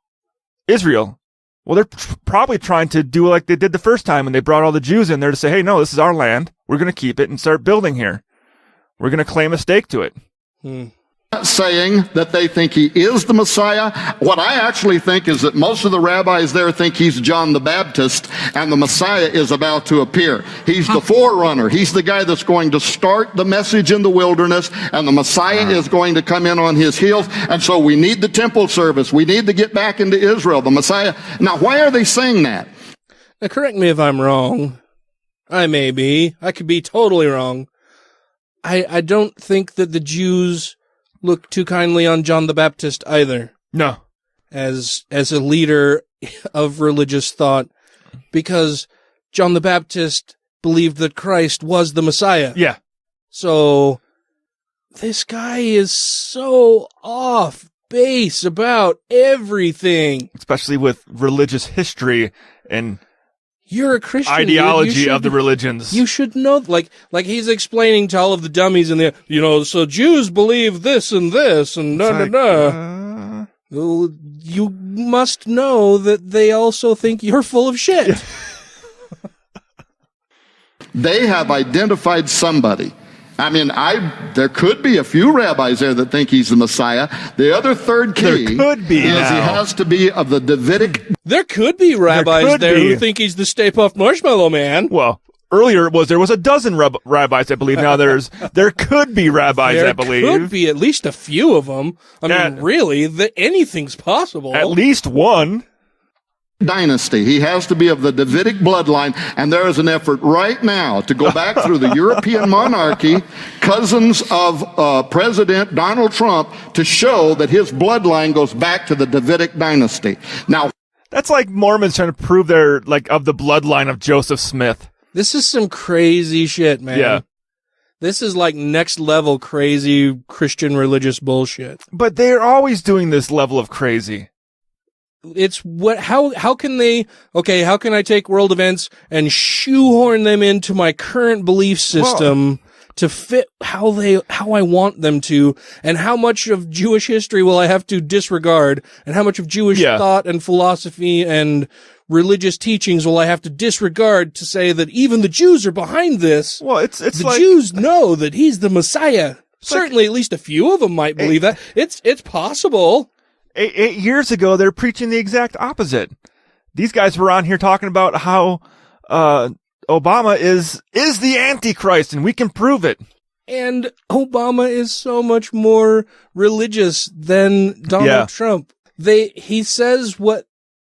Israel. Well, they're probably trying to do like they did the first time when they brought all the Jews in there to say, hey, no, this is our land. We're going to keep it and start building here. We're going to claim a stake to it. Saying that they think he is the Messiah. What I actually think is that most of the rabbis there think he's John the Baptist and the Messiah is about to appear. He's the forerunner. He's the guy that's going to start the message in the wilderness, and the Messiah is going to come in on his heels. And so we need the temple service. We need to get back into Israel. The Messiah. Now, why are they saying that? Now, correct me if I'm wrong. I may be. I could be totally wrong. I don't think that the Jews look too kindly on John the Baptist either. No. As a leader of religious thought, because John the Baptist believed that Christ was the Messiah. Yeah. So this guy is so off base about everything. Especially with religious history and you're a Christian. Ideology of the religions. You should know, like he's explaining to all of the dummies in the, so Jews believe this and this and Well, you must know that they also think you're full of shit. They have identified somebody. I mean, there could be a few rabbis there that think he's the Messiah. The other third key there could be is he has to be of the Davidic. There could be rabbis there who think he's the Stay Puft Marshmallow Man. Well, earlier there was a dozen rabbis, I believe. Now there could be rabbis, I believe. There could be at least a few of them. I mean, really, anything's possible. At least one. Dynasty. He has to be of the Davidic bloodline, and there is an effort right now to go back through the European monarchy, cousins of President Donald Trump, to show that his bloodline goes back to the Davidic dynasty. Now, that's like Mormons trying to prove they're of the bloodline of Joseph Smith. This is some crazy shit, man. Yeah. This is like next level crazy Christian religious bullshit. But they're always doing this level of crazy. It's how can I take world events and shoehorn them into my current belief system to fit how I want them to, and how much of Jewish history will I have to disregard, and how much of Jewish thought and philosophy and religious teachings will I have to disregard to say that even the Jews are behind this. Well, it's the Jews know that he's the Messiah. Certainly at least a few of them might believe that. It's possible. 8 years ago, they're preaching the exact opposite. These guys were on here talking about how Obama is the Antichrist, and we can prove it. And Obama is so much more religious than Donald Trump. He says what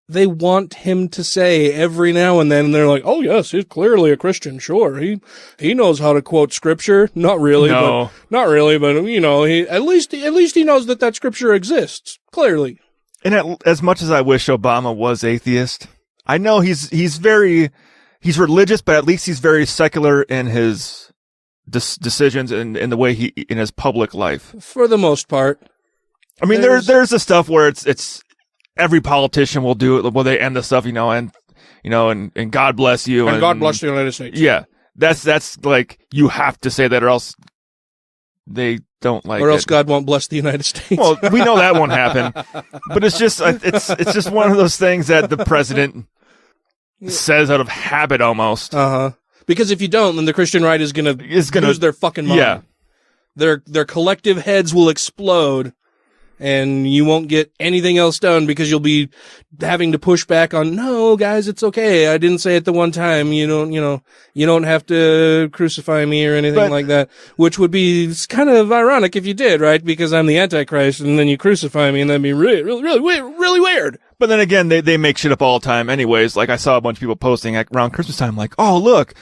they want him to say every now and then, and they're like, oh yes, he's clearly a Christian, sure. He knows how to quote scripture. Not really, but at least he knows that scripture exists, clearly. And as much as I wish Obama was atheist, I know he's religious, but at least he's very secular in his decisions and in the way in his public life. For the most part. I mean, there's the stuff where it's every politician will do it. Well, they end the stuff, and God bless you. And God bless the United States. Yeah. That's like, you have to say that or else they don't like it. Or else God won't bless the United States. Well, we know that won't happen. But it's just one of those things that the president says out of habit almost. Uh-huh. Because if you don't, then the Christian right is gonna lose their fucking mind. Yeah. Their collective heads will explode. And you won't get anything else done because you'll be having to push back on, no, guys, it's okay. I didn't say it the one time. You don't have to crucify me or anything like that, which would be kind of ironic if you did, right? Because I'm the Antichrist and then you crucify me and that'd be really, really, really weird. But then again, they make shit up all the time anyways. Like I saw a bunch of people posting around Christmas time like, oh, look,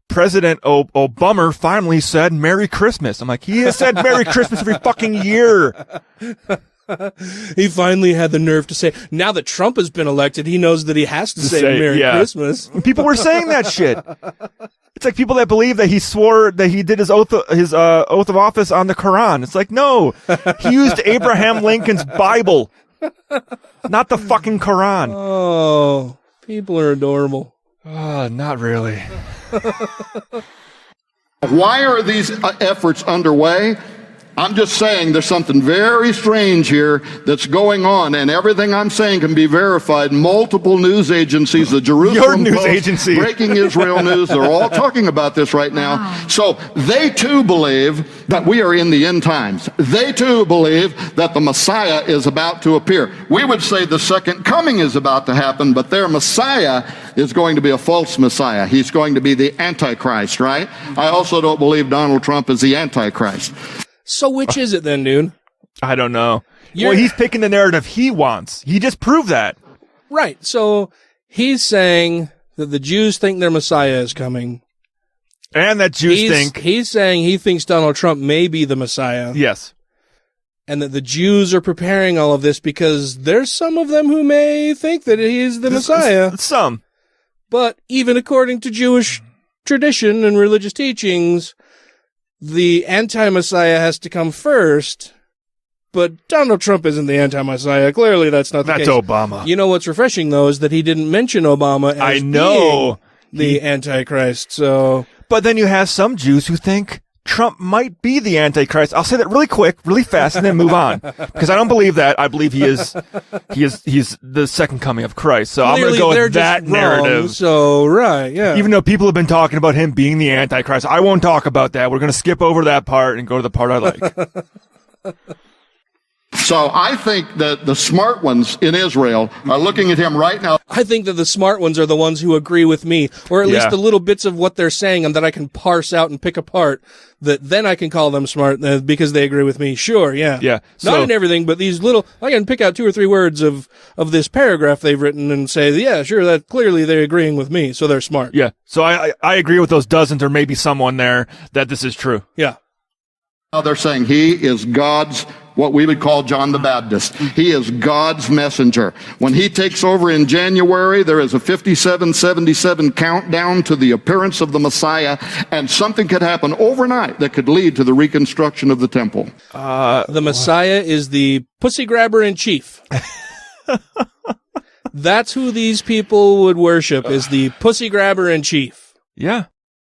President Obama finally said Merry Christmas. I'm like, he has said Merry Christmas every fucking year. He finally had the nerve to say, now that Trump has been elected, he knows that he has to say Merry Christmas. People were saying that shit. It's like people that believe that he swore that he did his oath of office on the Quran. It's like, no, he used Abraham Lincoln's Bible, not the fucking Quran. Oh, people are adorable. Not really. Why are these efforts underway? I'm just saying there's something very strange here that's going on, and everything I'm saying can be verified. Multiple news agencies, the Jerusalem Post, Breaking Israel News, they're all talking about this right now. So they too believe that we are in the end times. They too believe that the Messiah is about to appear. We would say the second coming is about to happen, but their Messiah is going to be a false Messiah. He's going to be the Antichrist, right? I also don't believe Donald Trump is the Antichrist. So which is it then, dude? I don't know. Well, he's picking the narrative he wants. He just proved that. Right. So he's saying that the Jews think their Messiah is coming. And that Jews think... He's saying he thinks Donald Trump may be the Messiah. Yes. And that the Jews are preparing all of this because there's some of them who may think that he's the Messiah. Some. But even according to Jewish tradition and religious teachings, the anti-Messiah has to come first, but Donald Trump isn't the anti-Messiah. Clearly, that's not the case. That's Obama. You know what's refreshing, though, is that he didn't mention Obama as being the Antichrist. So, but then you have some Jews who think Trump might be the Antichrist. I'll say that really quick, really fast, and then move on. Because I don't believe that. I believe he's the second coming of Christ. So clearly, I'm going to go with that wrong, narrative. So, right, yeah. Even though people have been talking about him being the Antichrist, I won't talk about that. We're going to skip over that part and go to the part I like. So I think that the smart ones in Israel are looking at him right now. I think that the smart ones are the ones who agree with me, or at least the little bits of what they're saying and that I can parse out and pick apart, that then I can call them smart because they agree with me. Sure, yeah. Yeah. Not in everything, but these little, I can pick out 2 or 3 words of this paragraph they've written and say, yeah, sure, that clearly they're agreeing with me, so they're smart. Yeah. So I agree with those dozens or maybe someone there that this is true. Yeah. Now they're saying he is God's, what we would call John the Baptist. He is God's messenger. When he takes over in January, there is a 5777 countdown to the appearance of the Messiah, and something could happen overnight that could lead to the reconstruction of the temple. The Messiah is the pussy grabber in chief. That's who these people would worship, is the pussy grabber in chief. Yeah.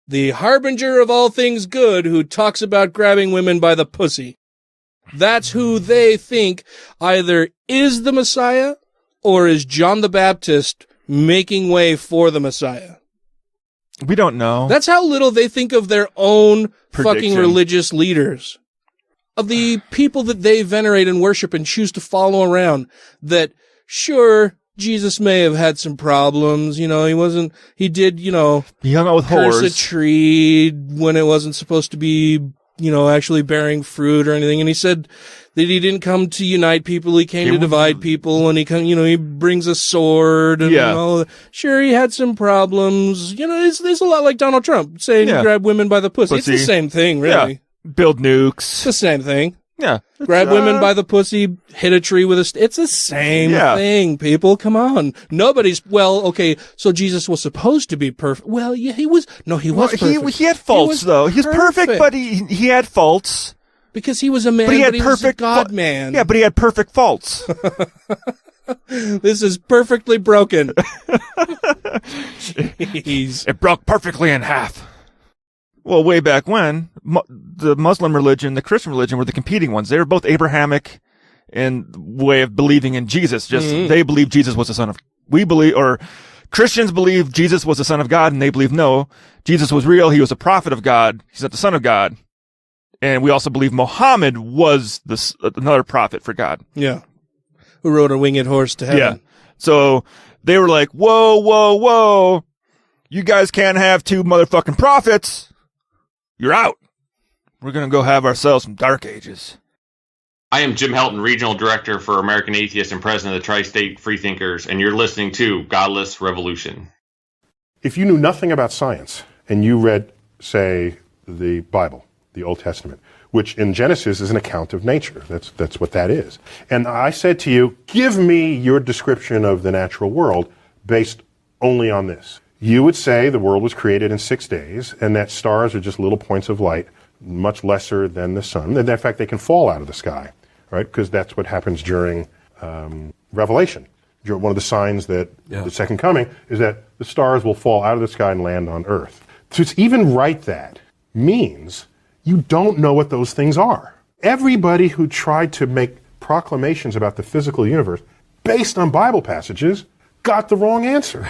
The harbinger of all things good who talks about grabbing women by the pussy. That's who they think either is the Messiah or is John the Baptist making way for the Messiah. We don't know. That's how little they think of their own Prediction. fucking religious leaders. Of the people that they venerate and worship and choose to follow around. That, sure, Jesus may have had some problems, he did, he hung out with curse whores. a tree when it wasn't supposed to be, actually bearing fruit or anything. And he said that he didn't come to unite people, he came to divide people, and he brings a sword and all that. Sure, he had some problems. It's a lot like Donald Trump saying you grab women by the pussy. It's the same thing, really. Yeah. Build nukes. It's the same thing. Yeah. Grab women by the pussy, hit a tree with it's the same thing, people. Come on. So Jesus was supposed to be perfect. Well, yeah, he was perfect. He had faults, though. He's perfect, but he had faults. Because he was a man, but he was a God-man. Yeah, but he had perfect faults. This is perfectly broken. Jeez. It broke perfectly in half. Well, way back when, the Muslim religion, the Christian religion were the competing ones. They were both Abrahamic in way of believing in Jesus. They believed Jesus was the son of, Christians believe Jesus was the son of God, and they believe no, Jesus was real. He was a prophet of God. He's not the son of God. And we also believe Muhammad was another prophet for God. Yeah. Who rode a winged horse to heaven. Yeah. So they were like, whoa, whoa, whoa. You guys can't have two motherfucking prophets. You're out. We're going to go have ourselves some dark ages. I am Jim Helton, Regional Director for American Atheists and President of the Tri-State Freethinkers, and you're listening to Godless Revolution. If you knew nothing about science and you read, say, the Bible, the Old Testament, which in Genesis is an account of nature. That's what that is. And I said to you, give me your description of the natural world based only on this. You would say the world was created in 6 days and that stars are just little points of light, much lesser than the sun. And in fact, they can fall out of the sky, right? Because that's what happens during Revelation. One of the signs that the second coming is that the stars will fall out of the sky and land on earth. To even write that means you don't know what those things are. Everybody who tried to make proclamations about the physical universe based on Bible passages got the wrong answer.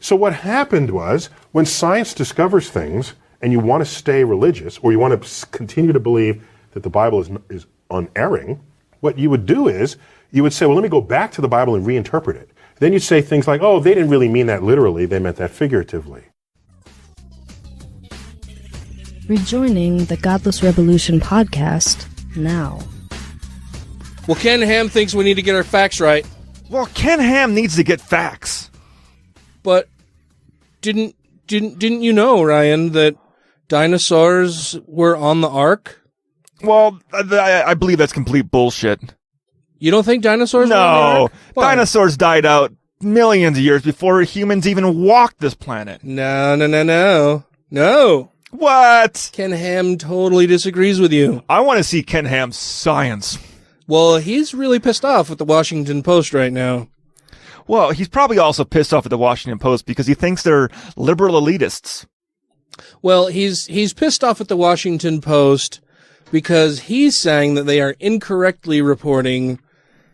So what happened was, when science discovers things and you want to stay religious, or you want to continue to believe that the Bible is unerring, what you would do is, you would say, well, let me go back to the Bible and reinterpret it. Then you'd say things like, oh, they didn't really mean that literally, they meant that figuratively. Rejoining the Godless Revolution podcast now. Well, Ken Ham thinks we need to get our facts right. Well, Ken Ham needs to get facts. But didn't you know, Ryan, that dinosaurs were on the Ark? Well, I believe that's complete bullshit. You don't think dinosaurs were on the Ark? No, dinosaurs died out millions of years before humans even walked this planet. No. What? Ken Ham totally disagrees with you. I want to see Ken Ham's science. Well, he's really pissed off with the Washington Post right now. Well, he's probably also pissed off at the Washington Post because he thinks they're liberal elitists. Well, he's pissed off at the Washington Post because he's saying that they are incorrectly reporting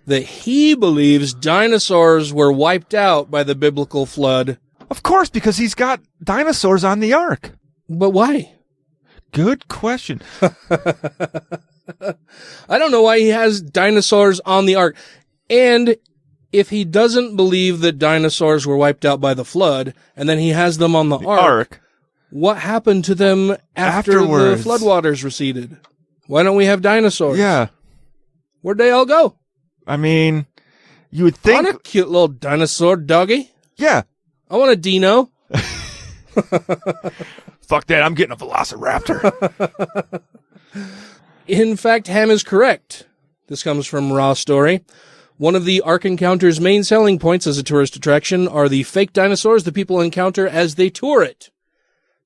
that he believes dinosaurs were wiped out by the biblical flood. Of course, because he's got dinosaurs on the Ark. But why? Good question. I don't know why he has dinosaurs on the Ark. And if he doesn't believe that dinosaurs were wiped out by the flood, and then he has them on the Ark, what happened to them afterwards? The floodwaters receded? Why don't we have dinosaurs? Yeah. Where'd they all go? I mean, you would think... I want a cute little dinosaur doggy. Yeah. I want a dino. Fuck that, I'm getting a velociraptor. In fact, Ham is correct. This comes from Raw Story. One of the Ark Encounter's main selling points as a tourist attraction are the fake dinosaurs the people encounter as they tour it.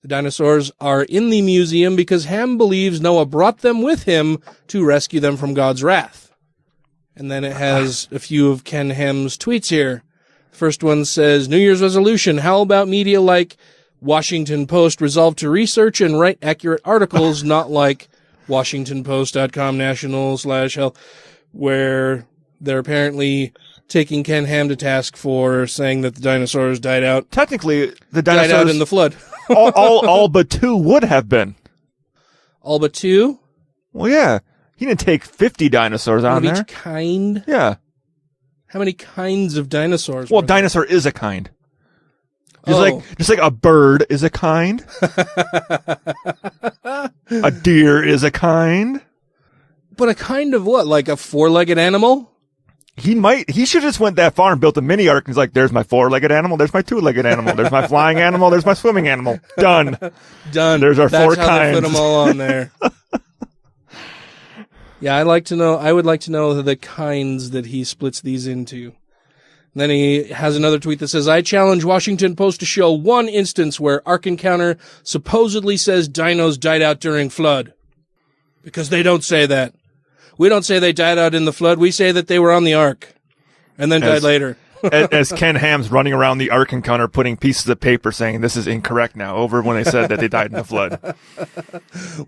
The dinosaurs are in the museum because Ham believes Noah brought them with him to rescue them from God's wrath. And then it has a few of Ken Ham's tweets here. The first one says, New Year's resolution, how about media like Washington Post resolved to research and write accurate articles, not like WashingtonPost.com national/health, where they're apparently taking Ken Ham to task for saying that the dinosaurs died out. Technically, the dinosaurs died out in the flood. all but two would have been. All but two? Well, yeah. He didn't take 50 dinosaurs on there. Each kind? Yeah. How many kinds of dinosaurs? Well, dinosaur is a kind. Just like a bird is a kind. A deer is a kind. But a kind of what? Like a four-legged animal? He should just went that far and built a mini ark and he's like, there's my four-legged animal, there's my two-legged animal, there's my flying animal, there's my swimming animal. Done. There's our That's four how kinds. They put them all on there. Yeah, I would like to know the kinds that he splits these into. And then he has another tweet that says, I challenge Washington Post to show one instance where Ark Encounter supposedly says dinos died out during flood. Because they don't say that. We don't say they died out in the flood. We say that they were on the Ark and then died later. As Ken Ham's running around the Ark Encounter putting pieces of paper saying this is incorrect now over when they said that they died in the flood.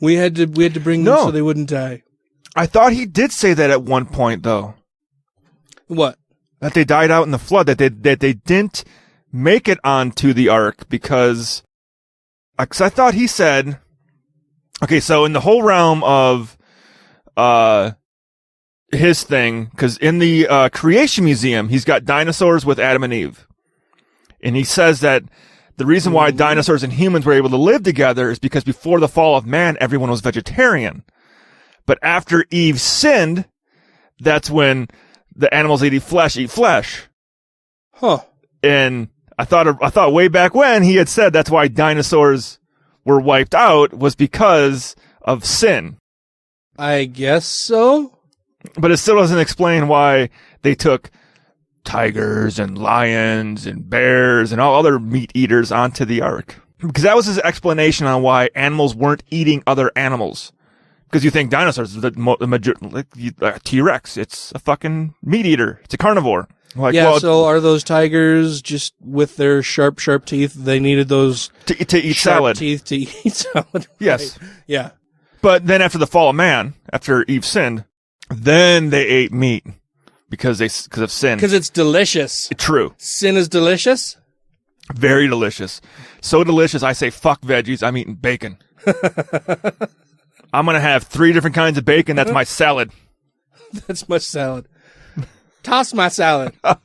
We had to bring them so they wouldn't die. I thought he did say that at one point, though. What? That they died out in the flood, that they didn't make it onto the Ark because I thought he said, Okay, so in the whole realm of his thing, because in the Creation Museum, he's got dinosaurs with Adam and Eve. And he says that the reason why dinosaurs and humans were able to live together is because before the fall of man, everyone was vegetarian. But after Eve sinned, that's when the animals that eat flesh. Huh. And I thought way back when he had said that's why dinosaurs were wiped out was because of sin. I guess so. But it still doesn't explain why they took tigers and lions and bears and all other meat eaters onto the ark. Because that was his explanation on why animals weren't eating other animals. Because you think dinosaurs, the T-Rex, it's a fucking meat eater. It's a carnivore. Like, yeah, so are those tigers just with their sharp teeth? They needed those to eat sharp salad. Teeth to eat salad. Yes. Right. Yeah. But then after the fall of man, after Eve sinned, then they ate meat because of sin. Because it's delicious. True. Sin is delicious. Very delicious. So delicious, I say fuck veggies. I'm eating bacon. I'm gonna have 3 different kinds of bacon. That's my salad. That's my salad. Toss my salad. Wait,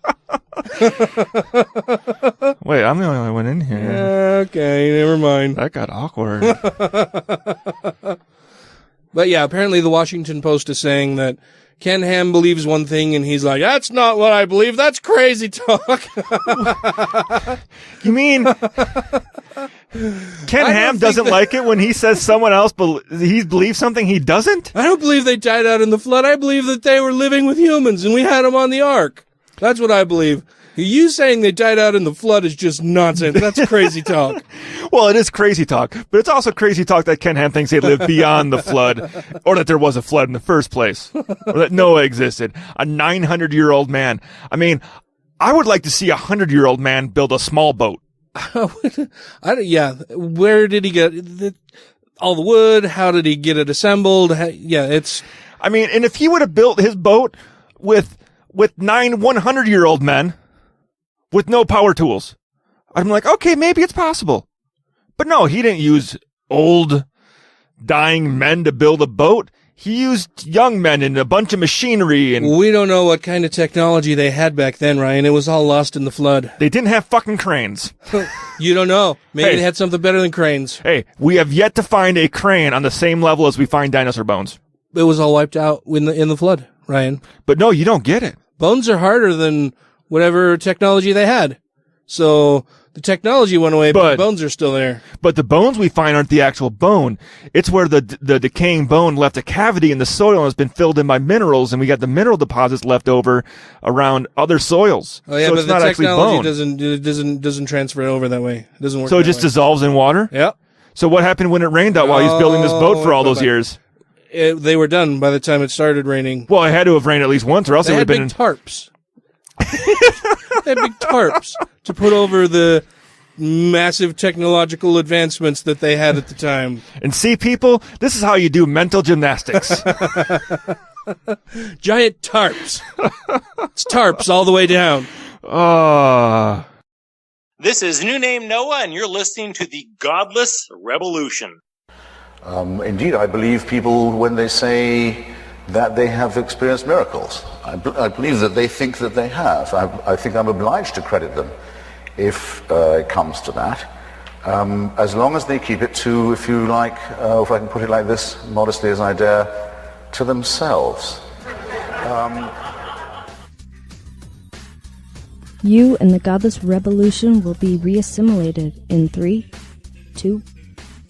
I'm the only one in here. Okay, never mind. That got awkward. But yeah, apparently the Washington Post is saying that Ken Ham believes one thing, and he's like, that's not what I believe. That's crazy talk. You mean Ken Ham doesn't like it when he says someone else he believes something he doesn't? I don't believe they died out in the flood. I believe that they were living with humans, and we had them on the ark. That's what I believe. You saying they died out in the flood is just nonsense. That's crazy talk. Well, it is crazy talk, but it's also crazy talk that Ken Ham thinks they lived beyond the flood, or that there was a flood in the first place, or that Noah existed. A 900-year-old man. I mean, I would like to see a 100-year-old man build a small boat. Yeah, where did he get all the wood? How did he get it assembled? I mean, and if he would have built his boat with 9 100-year-old men with no power tools, I'm like, okay, maybe it's possible. But no, he didn't use old, dying men to build a boat. He used young men and a bunch of machinery. And we don't know what kind of technology they had back then, Ryan. It was all lost in the flood. They didn't have fucking cranes. You don't know. Maybe they had something better than cranes. Hey, we have yet to find a crane on the same level as we find dinosaur bones. It was all wiped out in the flood, Ryan. But no, you don't get it. Bones are harder than whatever technology they had. So the technology went away, but the bones are still there. But the bones we find aren't the actual bone. It's where the decaying bone left a cavity in the soil and has been filled in by minerals, and we got the mineral deposits left over around other soils. Oh yeah, so but it's the not actually bone. technology doesn't transfer over that way. It doesn't work. So it just dissolves in water? Yep. So what happened when it rained out while he was building this boat for all those years? They were done by the time it started raining. Well, it had to have rained at least once, or else it would have been tarps. They had big tarps to put over the massive technological advancements that they had at the time. And see, people, this is how you do mental gymnastics. Giant tarps. It's tarps all the way down. This is New Name Noah, and you're listening to the Godless Revolution. Indeed, I believe people when they say that they have experienced miracles. I believe that they think that they have. I think I'm obliged to credit them if it comes to that, as long as they keep it to, if you like, if I can put it like this, modestly as I dare, to themselves. You and the Godless Revolution will be reassimilated in 3, 2,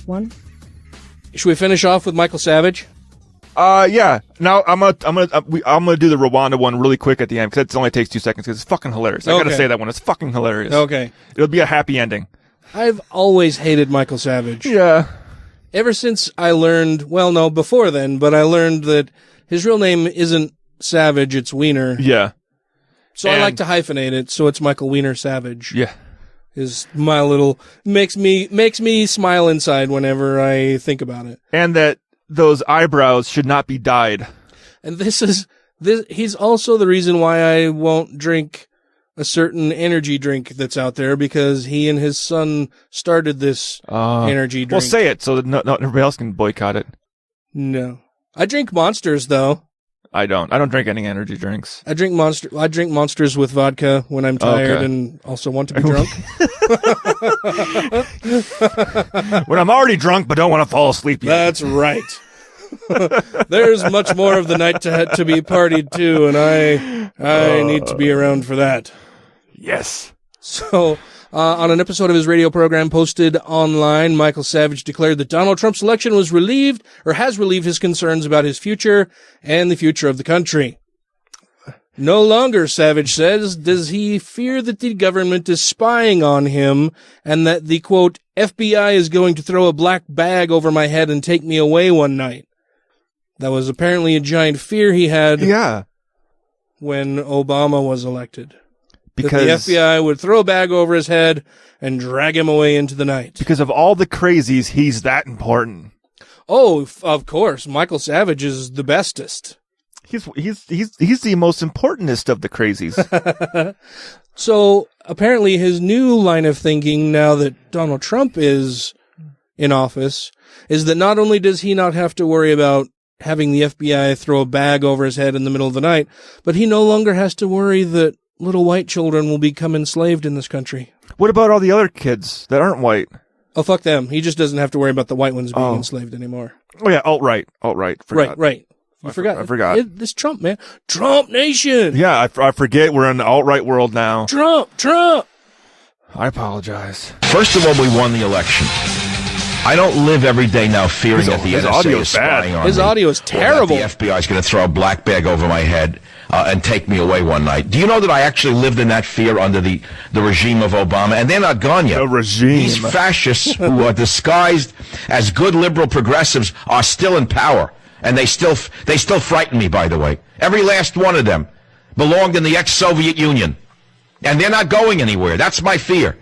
1. Should we finish off with Michael Savage? Yeah. Now I'm gonna do the Rwanda one really quick at the end because it only takes 2 seconds because it's fucking hilarious. I gotta say that one. It's fucking hilarious. Okay. It'll be a happy ending. I've always hated Michael Savage. Yeah. Ever since I learned, well, no, before then, but I learned that his real name isn't Savage, it's Weiner. Yeah. So I like to hyphenate it, so it's Michael Weiner-Savage. Yeah. Is my little makes me smile inside whenever I think about it. And that those eyebrows should not be dyed. And he's also the reason why I won't drink a certain energy drink that's out there because he and his son started this energy drink. Well, say it so that not everybody else can boycott it. No. I drink Monsters, though. I don't drink any energy drinks. I drink Monsters with vodka when I'm tired and also want to be drunk. When I'm already drunk but don't want to fall asleep yet. That's right. There's much more of the night to be partied too, and I need to be around for that. Yes. So, on an episode of his radio program posted online, Michael Savage declared that Donald Trump's election has relieved his concerns about his future and the future of the country. No longer, Savage says, does he fear that the government is spying on him and that the, quote, FBI is going to throw a black bag over my head and take me away one night. That was apparently a giant fear he had when Obama was elected. Because the FBI would throw a bag over his head and drag him away into the night. Because of all the crazies, he's that important. Oh, of course. Michael Savage is the bestest. He's the most importantest of the crazies. So apparently his new line of thinking now that Donald Trump is in office is that not only does he not have to worry about having the FBI throw a bag over his head in the middle of the night, but he no longer has to worry that little white children will become enslaved in this country. What about all the other kids that aren't white? Oh, fuck them. He just doesn't have to worry about the white ones being enslaved anymore. Oh, yeah, alt-right. Forgot. Right. I forgot. I forgot. This Trump, man. Trump Nation. Yeah, I forget we're in the alt-right world now. Trump. I apologize. First of all, we won the election. I don't live every day now fearing that the NSA is spying on me. His audio is terrible. Or that the FBI is going to throw a black bag over my head and take me away one night. Do you know that I actually lived in that fear under the regime of Obama? And they're not gone yet. The regime. These fascists who are disguised as good liberal progressives are still in power. And they still frighten me, by the way. Every last one of them belonged in the ex-Soviet Union. And they're not going anywhere. That's my fear.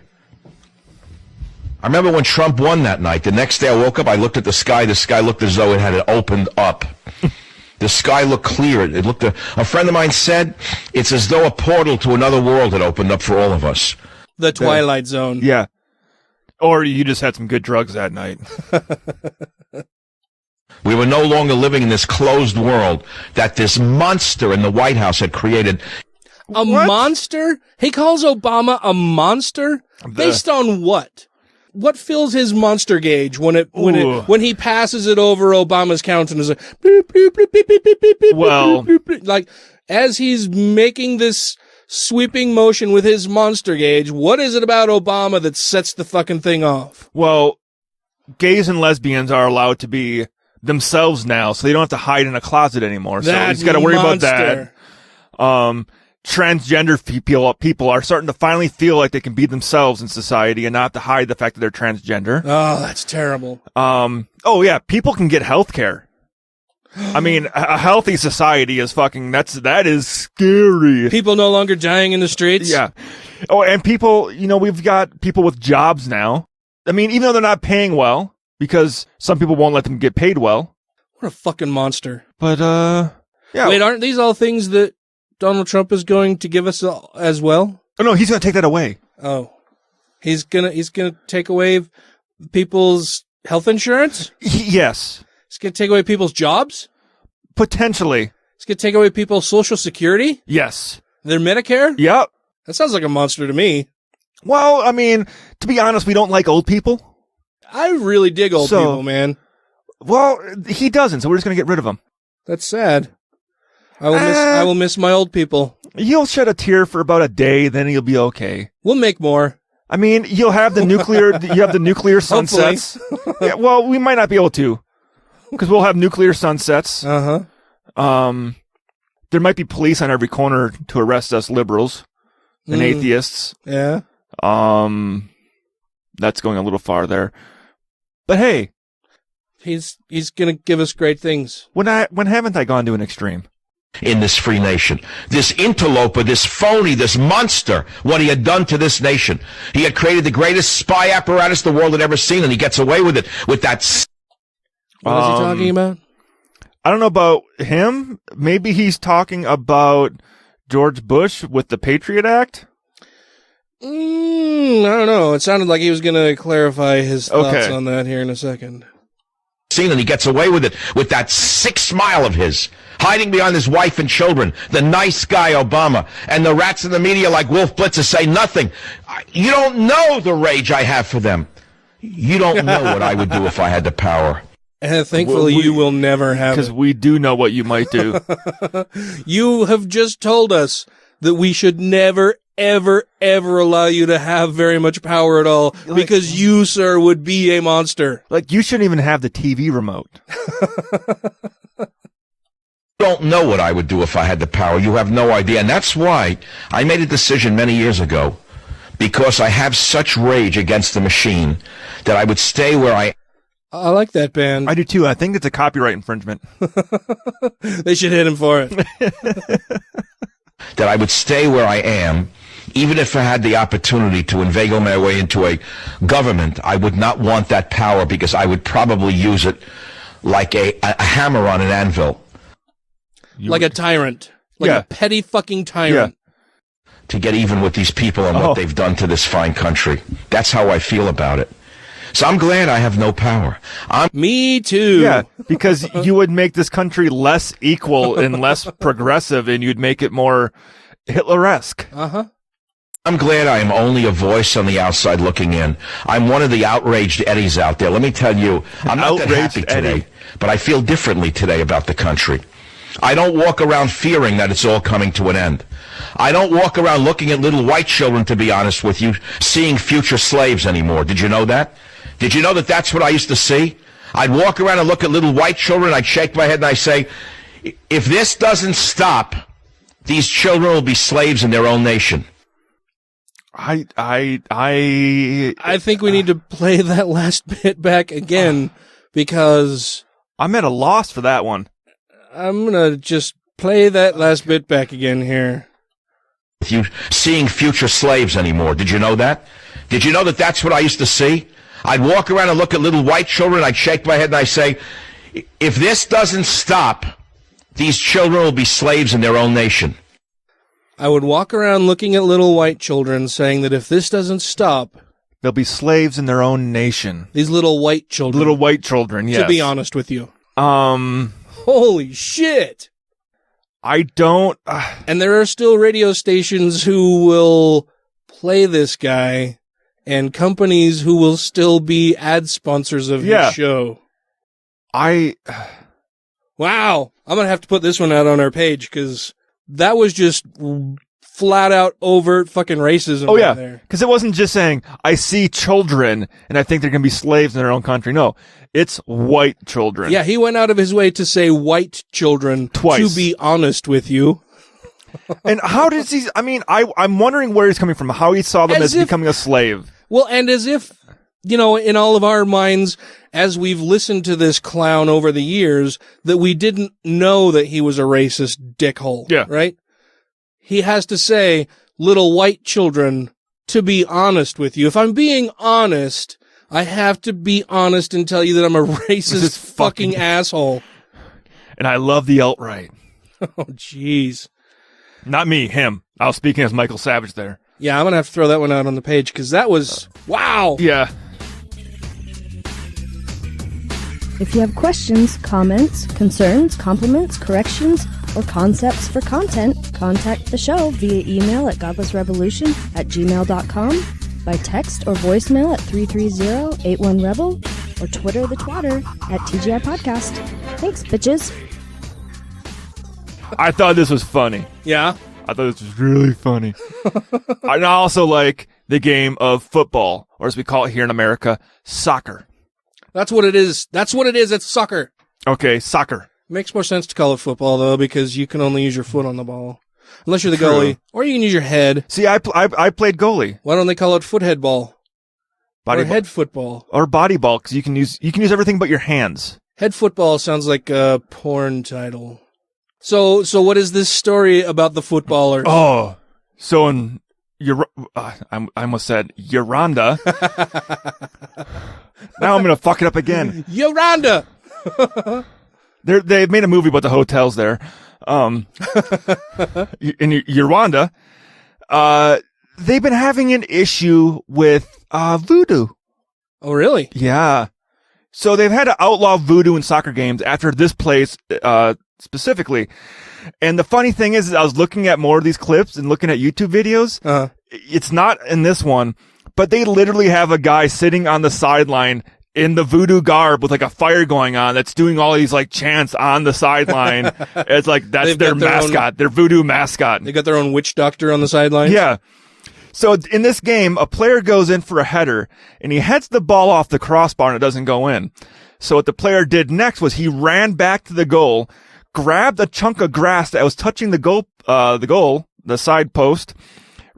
I remember when Trump won that night. The next day I woke up, I looked at the sky. The sky looked as though it had opened up. The sky looked clear. It looked. A friend of mine said, it's as though a portal to another world had opened up for all of us. The Twilight Zone. Yeah. Or you just had some good drugs that night. We were no longer living in this closed world that this monster in the White House had created. A monster? He calls Obama a monster? Based on what? What fills his monster gauge when he passes it over Obama's countenance? Like, bloop, bloop, bloop, bloop, bloop, bloop, bloop, well, bloop, bloop, bloop. Like as he's making this sweeping motion with his monster gauge, what is it about Obama that sets the fucking thing off? Well, gays and lesbians are allowed to be themselves now, so they don't have to hide in a closet anymore. So he's got to worry about that. Transgender people are starting to finally feel like they can be themselves in society and not have to hide the fact that they're transgender. Oh, that's terrible. Oh yeah, people can get health care. I mean, a healthy society is that is scary. People no longer dying in the streets. Yeah. Oh, and people, we've got people with jobs now. I mean, even though they're not paying well, because some people won't let them get paid well. What a fucking monster. But, yeah. Wait, aren't these all things that Donald Trump is going to give us as well? Oh, no, he's going to take that away. Oh. He's gonna take away people's health insurance? Yes. He's gonna take away people's jobs? Potentially. He's gonna take away people's Social Security? Yes. Their Medicare? Yep. That sounds like a monster to me. Well, I mean, to be honest, we don't like old people. I really dig old people, man. Well, he doesn't, so we're just going to get rid of him. That's sad. I will miss my old people. You'll shed a tear for about a day, then you'll be okay. We'll make more. I mean, you'll have the nuclear sunsets. Yeah, well, we might not be able to, because we'll have nuclear sunsets. Uh-huh. There might be police on every corner to arrest us liberals and atheists. Yeah. That's going a little far there. But hey, he's going to give us great things. When haven't I gone to an extreme? In this free nation, this interloper, this phony, this monster, what he had done to this nation. He had created the greatest spy apparatus the world had ever seen, and he gets away with it, with that. What is he talking about? I don't know about him. Maybe he's talking about George Bush with the Patriot Act. I don't know. It sounded like he was going to clarify his thoughts on that here in a second. And he gets away with it with that sick smile of his, hiding behind his wife and children, the nice guy Obama, and the rats in the media like Wolf Blitzer say nothing. You don't know the rage I have for them. You don't know what I would do if I had the power. And thankfully, you will never have it. Because we do know what you might do. You have just told us that we should never, ever, ever allow you to have very much power at all, because you, sir, would be a monster. Like, you shouldn't even have the TV remote. Don't know what I would do if I had the power. You have no idea. And that's why I made a decision many years ago, because I have such rage against the machine, that I would stay where I like that band. I do too. I think it's a copyright infringement. They should hit him for it. That I would stay where I am, even if I had the opportunity to inveigle my way into a government. I would not want that power, because I would probably use it like a hammer on an anvil. Like a tyrant. Like a petty fucking tyrant. To get even with these people and what they've done to this fine country. That's how I feel about it. So I'm glad I have no power. Me too. Yeah, because you would make this country less equal and less progressive, and you'd make it more Hitler-esque. Uh-huh. I'm glad I am only a voice on the outside looking in. I'm one of the outraged Eddies out there. Let me tell you, I'm not that happy today, but I feel differently today about the country. I don't walk around fearing that it's all coming to an end. I don't walk around looking at little white children, to be honest with you, seeing future slaves anymore. Did you know that? Did you know that that's what I used to see? I'd walk around and look at little white children, I'd shake my head and I'd say, if this doesn't stop, these children will be slaves in their own nation. I think we need to play that last bit back again, because I'm at a loss for that one. I'm going to just play that last bit back again here. You seeing future slaves anymore. Did you know that? Did you know that that's what I used to see? I'd walk around and look at little white children, I'd shake my head and I'd say, if this doesn't stop, these children will be slaves in their own nation. I would walk around looking at little white children, saying that if this doesn't stop, they'll be slaves in their own nation. These little white children. Little white children, yes. To be honest with you. Holy shit. I don't... And there are still radio stations who will play this guy, and companies who will still be ad sponsors of his show. Wow. I'm going to have to put this one out on our page, because that was just flat out overt fucking racism. Oh, yeah. There. Because it wasn't just saying, I see children and I think they're going to be slaves in their own country. No, it's white children. Yeah, he went out of his way to say white children twice. To be honest with you. And how does he, I mean, I'm wondering where he's coming from, how he saw them as becoming a slave. Well, and as if, you know, in all of our minds, as we've listened to this clown over the years, that we didn't know that he was a racist dickhole. Yeah. Right? He has to say, little white children, to be honest with you. If I'm being honest, I have to be honest and tell you that I'm a racist fucking asshole. And I love the alt-right. Oh, jeez. Not me, him. I was speaking as Michael Savage there. Yeah, I'm going to have to throw that one out on the page, because that was... wow! Yeah. If you have questions, comments, concerns, compliments, corrections, or concepts for content, contact the show via email at godlessrevolution@gmail.com, by text or voicemail at 330-81-REBEL, or Twitter the twatter at TGI Podcast. Thanks, bitches. I thought this was funny. Yeah? I thought this was really funny. I also like the game of football, or as we call it here in America, soccer. That's what it is. That's what it is. It's soccer. Okay, soccer. Makes more sense to call it football, though, because you can only use your foot on the ball. Unless you're the goalie. Or you can use your head. See, I played goalie. Why don't they call it foothead ball? Or head football. Or body ball, because you can use everything but your hands. Head football sounds like a porn title. So what is this story about the footballers? Oh, so in I almost said Rwanda. Now I'm going to fuck it up again. Rwanda! They made a movie about the hotels there. In Rwanda, they've been having an issue with voodoo. Oh, really? Yeah. So they've had to outlaw voodoo in soccer games after this place specifically. And the funny thing is I was looking at more of these clips and looking at YouTube videos. It's not in this one, but they literally have a guy sitting on the sideline in the voodoo garb with like a fire going on that's doing all these like chants on the sideline. It's like that's their mascot, their voodoo mascot. They got their own witch doctor on the sideline. Yeah. So in this game, a player goes in for a header and he heads the ball off the crossbar and it doesn't go in. So what the player did next was he ran back to the goal, grabbed a chunk of grass that was touching the goal, the side post,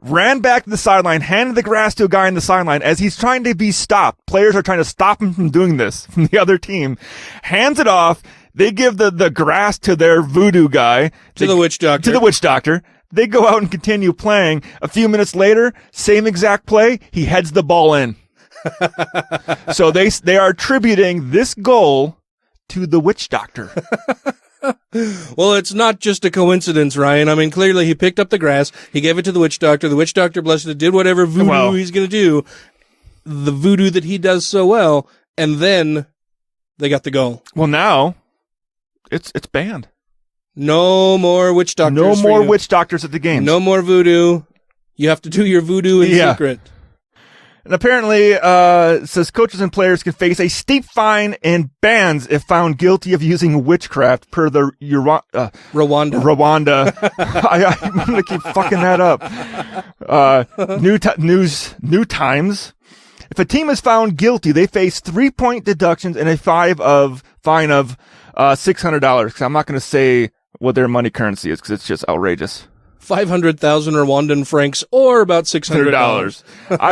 ran back to the sideline, handed the grass to a guy in the sideline as he's trying to be stopped. Players are trying to stop him from doing this from the other team. Hands it off. They give the grass to their voodoo guy. To the witch doctor. They go out and continue playing. A few minutes later, same exact play. He heads the ball in. So they are attributing this goal to the witch doctor. Well, it's not just a coincidence, Ryan. I mean, clearly he picked up the grass, he gave it to the witch doctor. The witch doctor, blessed it, did whatever voodoo he's going to do, the voodoo that he does so well, and then they got the goal. Well, now it's banned. No more witch doctors. No more witch doctors at the games. No more voodoo. You have to do your voodoo in secret. And apparently, it says coaches and players can face a steep fine and bans if found guilty of using witchcraft per the Rwanda. I'm going to keep fucking that up. New Times. If a team is found guilty, they face 3-point deductions and a fine of $600. Because I'm not going to say what their money currency is because it's just outrageous. 500,000 Rwandan francs, or about $600.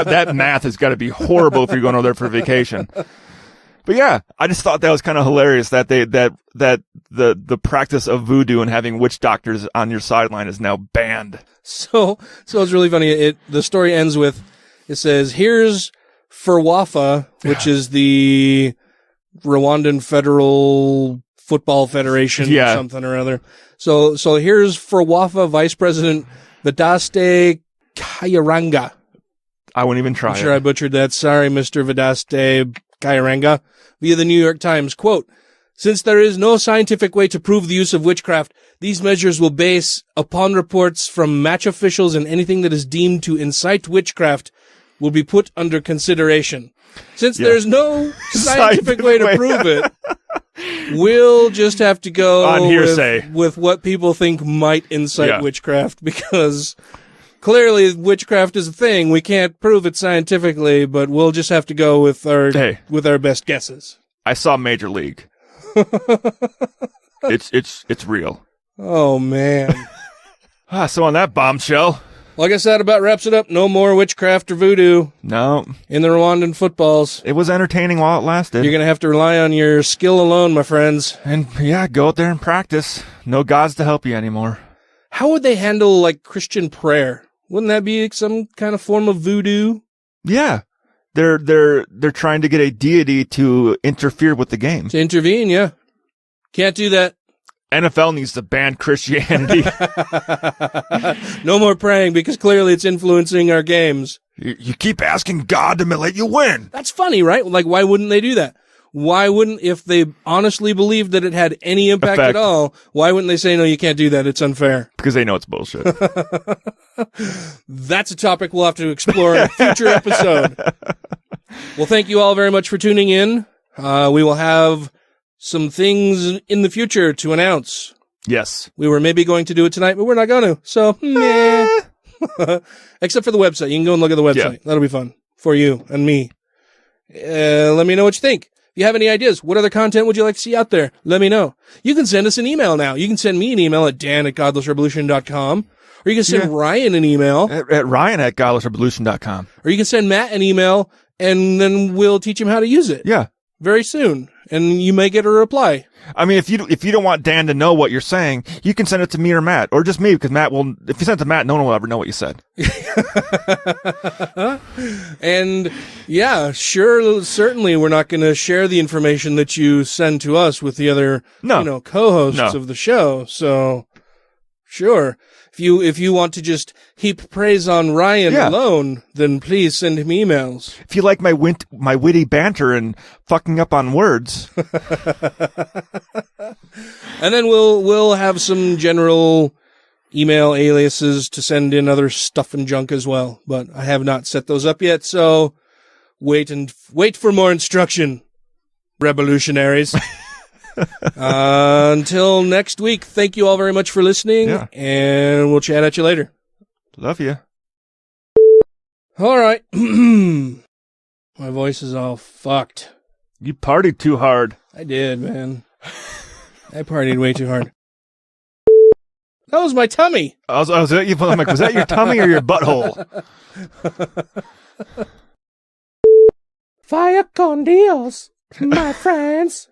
That math has got to be horrible if you're going over there for vacation. But yeah, I just thought that was kind of hilarious that the practice of voodoo and having witch doctors on your sideline is now banned. So it's really funny. The story ends with, it says, here's FERWAFA, which is the Rwandan Federal Football Federation or something or other. So here's FERWAFA Vice President Vedaste Kayiranga. I wouldn't even try. I'm sure I butchered that. Sorry, Mr. Vedaste Kayiranga. Via the New York Times, quote, since there is no scientific way to prove the use of witchcraft, these measures will base upon reports from match officials, and anything that is deemed to incite witchcraft will be put under consideration. Since there's no scientific way to prove it, we'll just have to go on hearsay with what people think might incite witchcraft, because clearly witchcraft is a thing. We can't prove it scientifically, but we'll just have to go with our best guesses. I saw Major League. It's real. Oh man. So on that bombshell, like I said, about wraps it up. No more witchcraft or voodoo. No. In the Rwandan footballs. It was entertaining while it lasted. You're going to have to rely on your skill alone, my friends. And go out there and practice. No gods to help you anymore. How would they handle, like, Christian prayer? Wouldn't that be some kind of form of voodoo? Yeah. They're trying to get a deity to interfere with the game. To intervene, yeah. Can't do that. NFL needs to ban Christianity. No more praying, because clearly it's influencing our games. You keep asking God to let you win. That's funny, right? Like, why wouldn't they do that? Why wouldn't, if they honestly believed that it had any impact at all, why wouldn't they say, no, you can't do that, it's unfair? Because they know it's bullshit. That's a topic we'll have to explore in a future episode. Well, thank you all very much for tuning in. We will have some things in the future to announce. Yes. We were maybe going to do it tonight, but we're not going to. So, meh. Except for the website. You can go and look at the website. Yeah. That'll be fun for you and me. Let me know what you think. If you have any ideas, what other content would you like to see out there? Let me know. You can send us an email now. You can send me an email at dan@godlessrevolution.com. Or you can send Ryan an email. At ryan@godlessrevolution.com. Or you can send Matt an email, and then we'll teach him how to use it. Yeah. Very soon. And you may get a reply. I mean, if you don't want Dan to know what you're saying, you can send it to me or Matt, or just me, because Matt will. If you send it to Matt, no one will ever know what you said. And yeah, sure, certainly, we're not going to share the information that you send to us with the other, co-hosts of the show. So, sure, If you want to just heap praise on Ryan alone, then please send him emails. If you like my witty banter and fucking up on words. And then we'll have some general email aliases to send in other stuff and junk as well. But I have not set those up yet, so wait for more instruction, revolutionaries. Until next week, thank you all very much for listening, and we'll chat at you later. Love you. All right. My voice is all fucked. You partied too hard. I did, man. I partied way too hard. That was my tummy. I'm like, was that your tummy or your butthole? Vaya con Dios, my friends.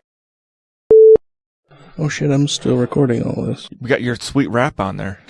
Oh shit, I'm still recording all this. We got your sweet rap on there.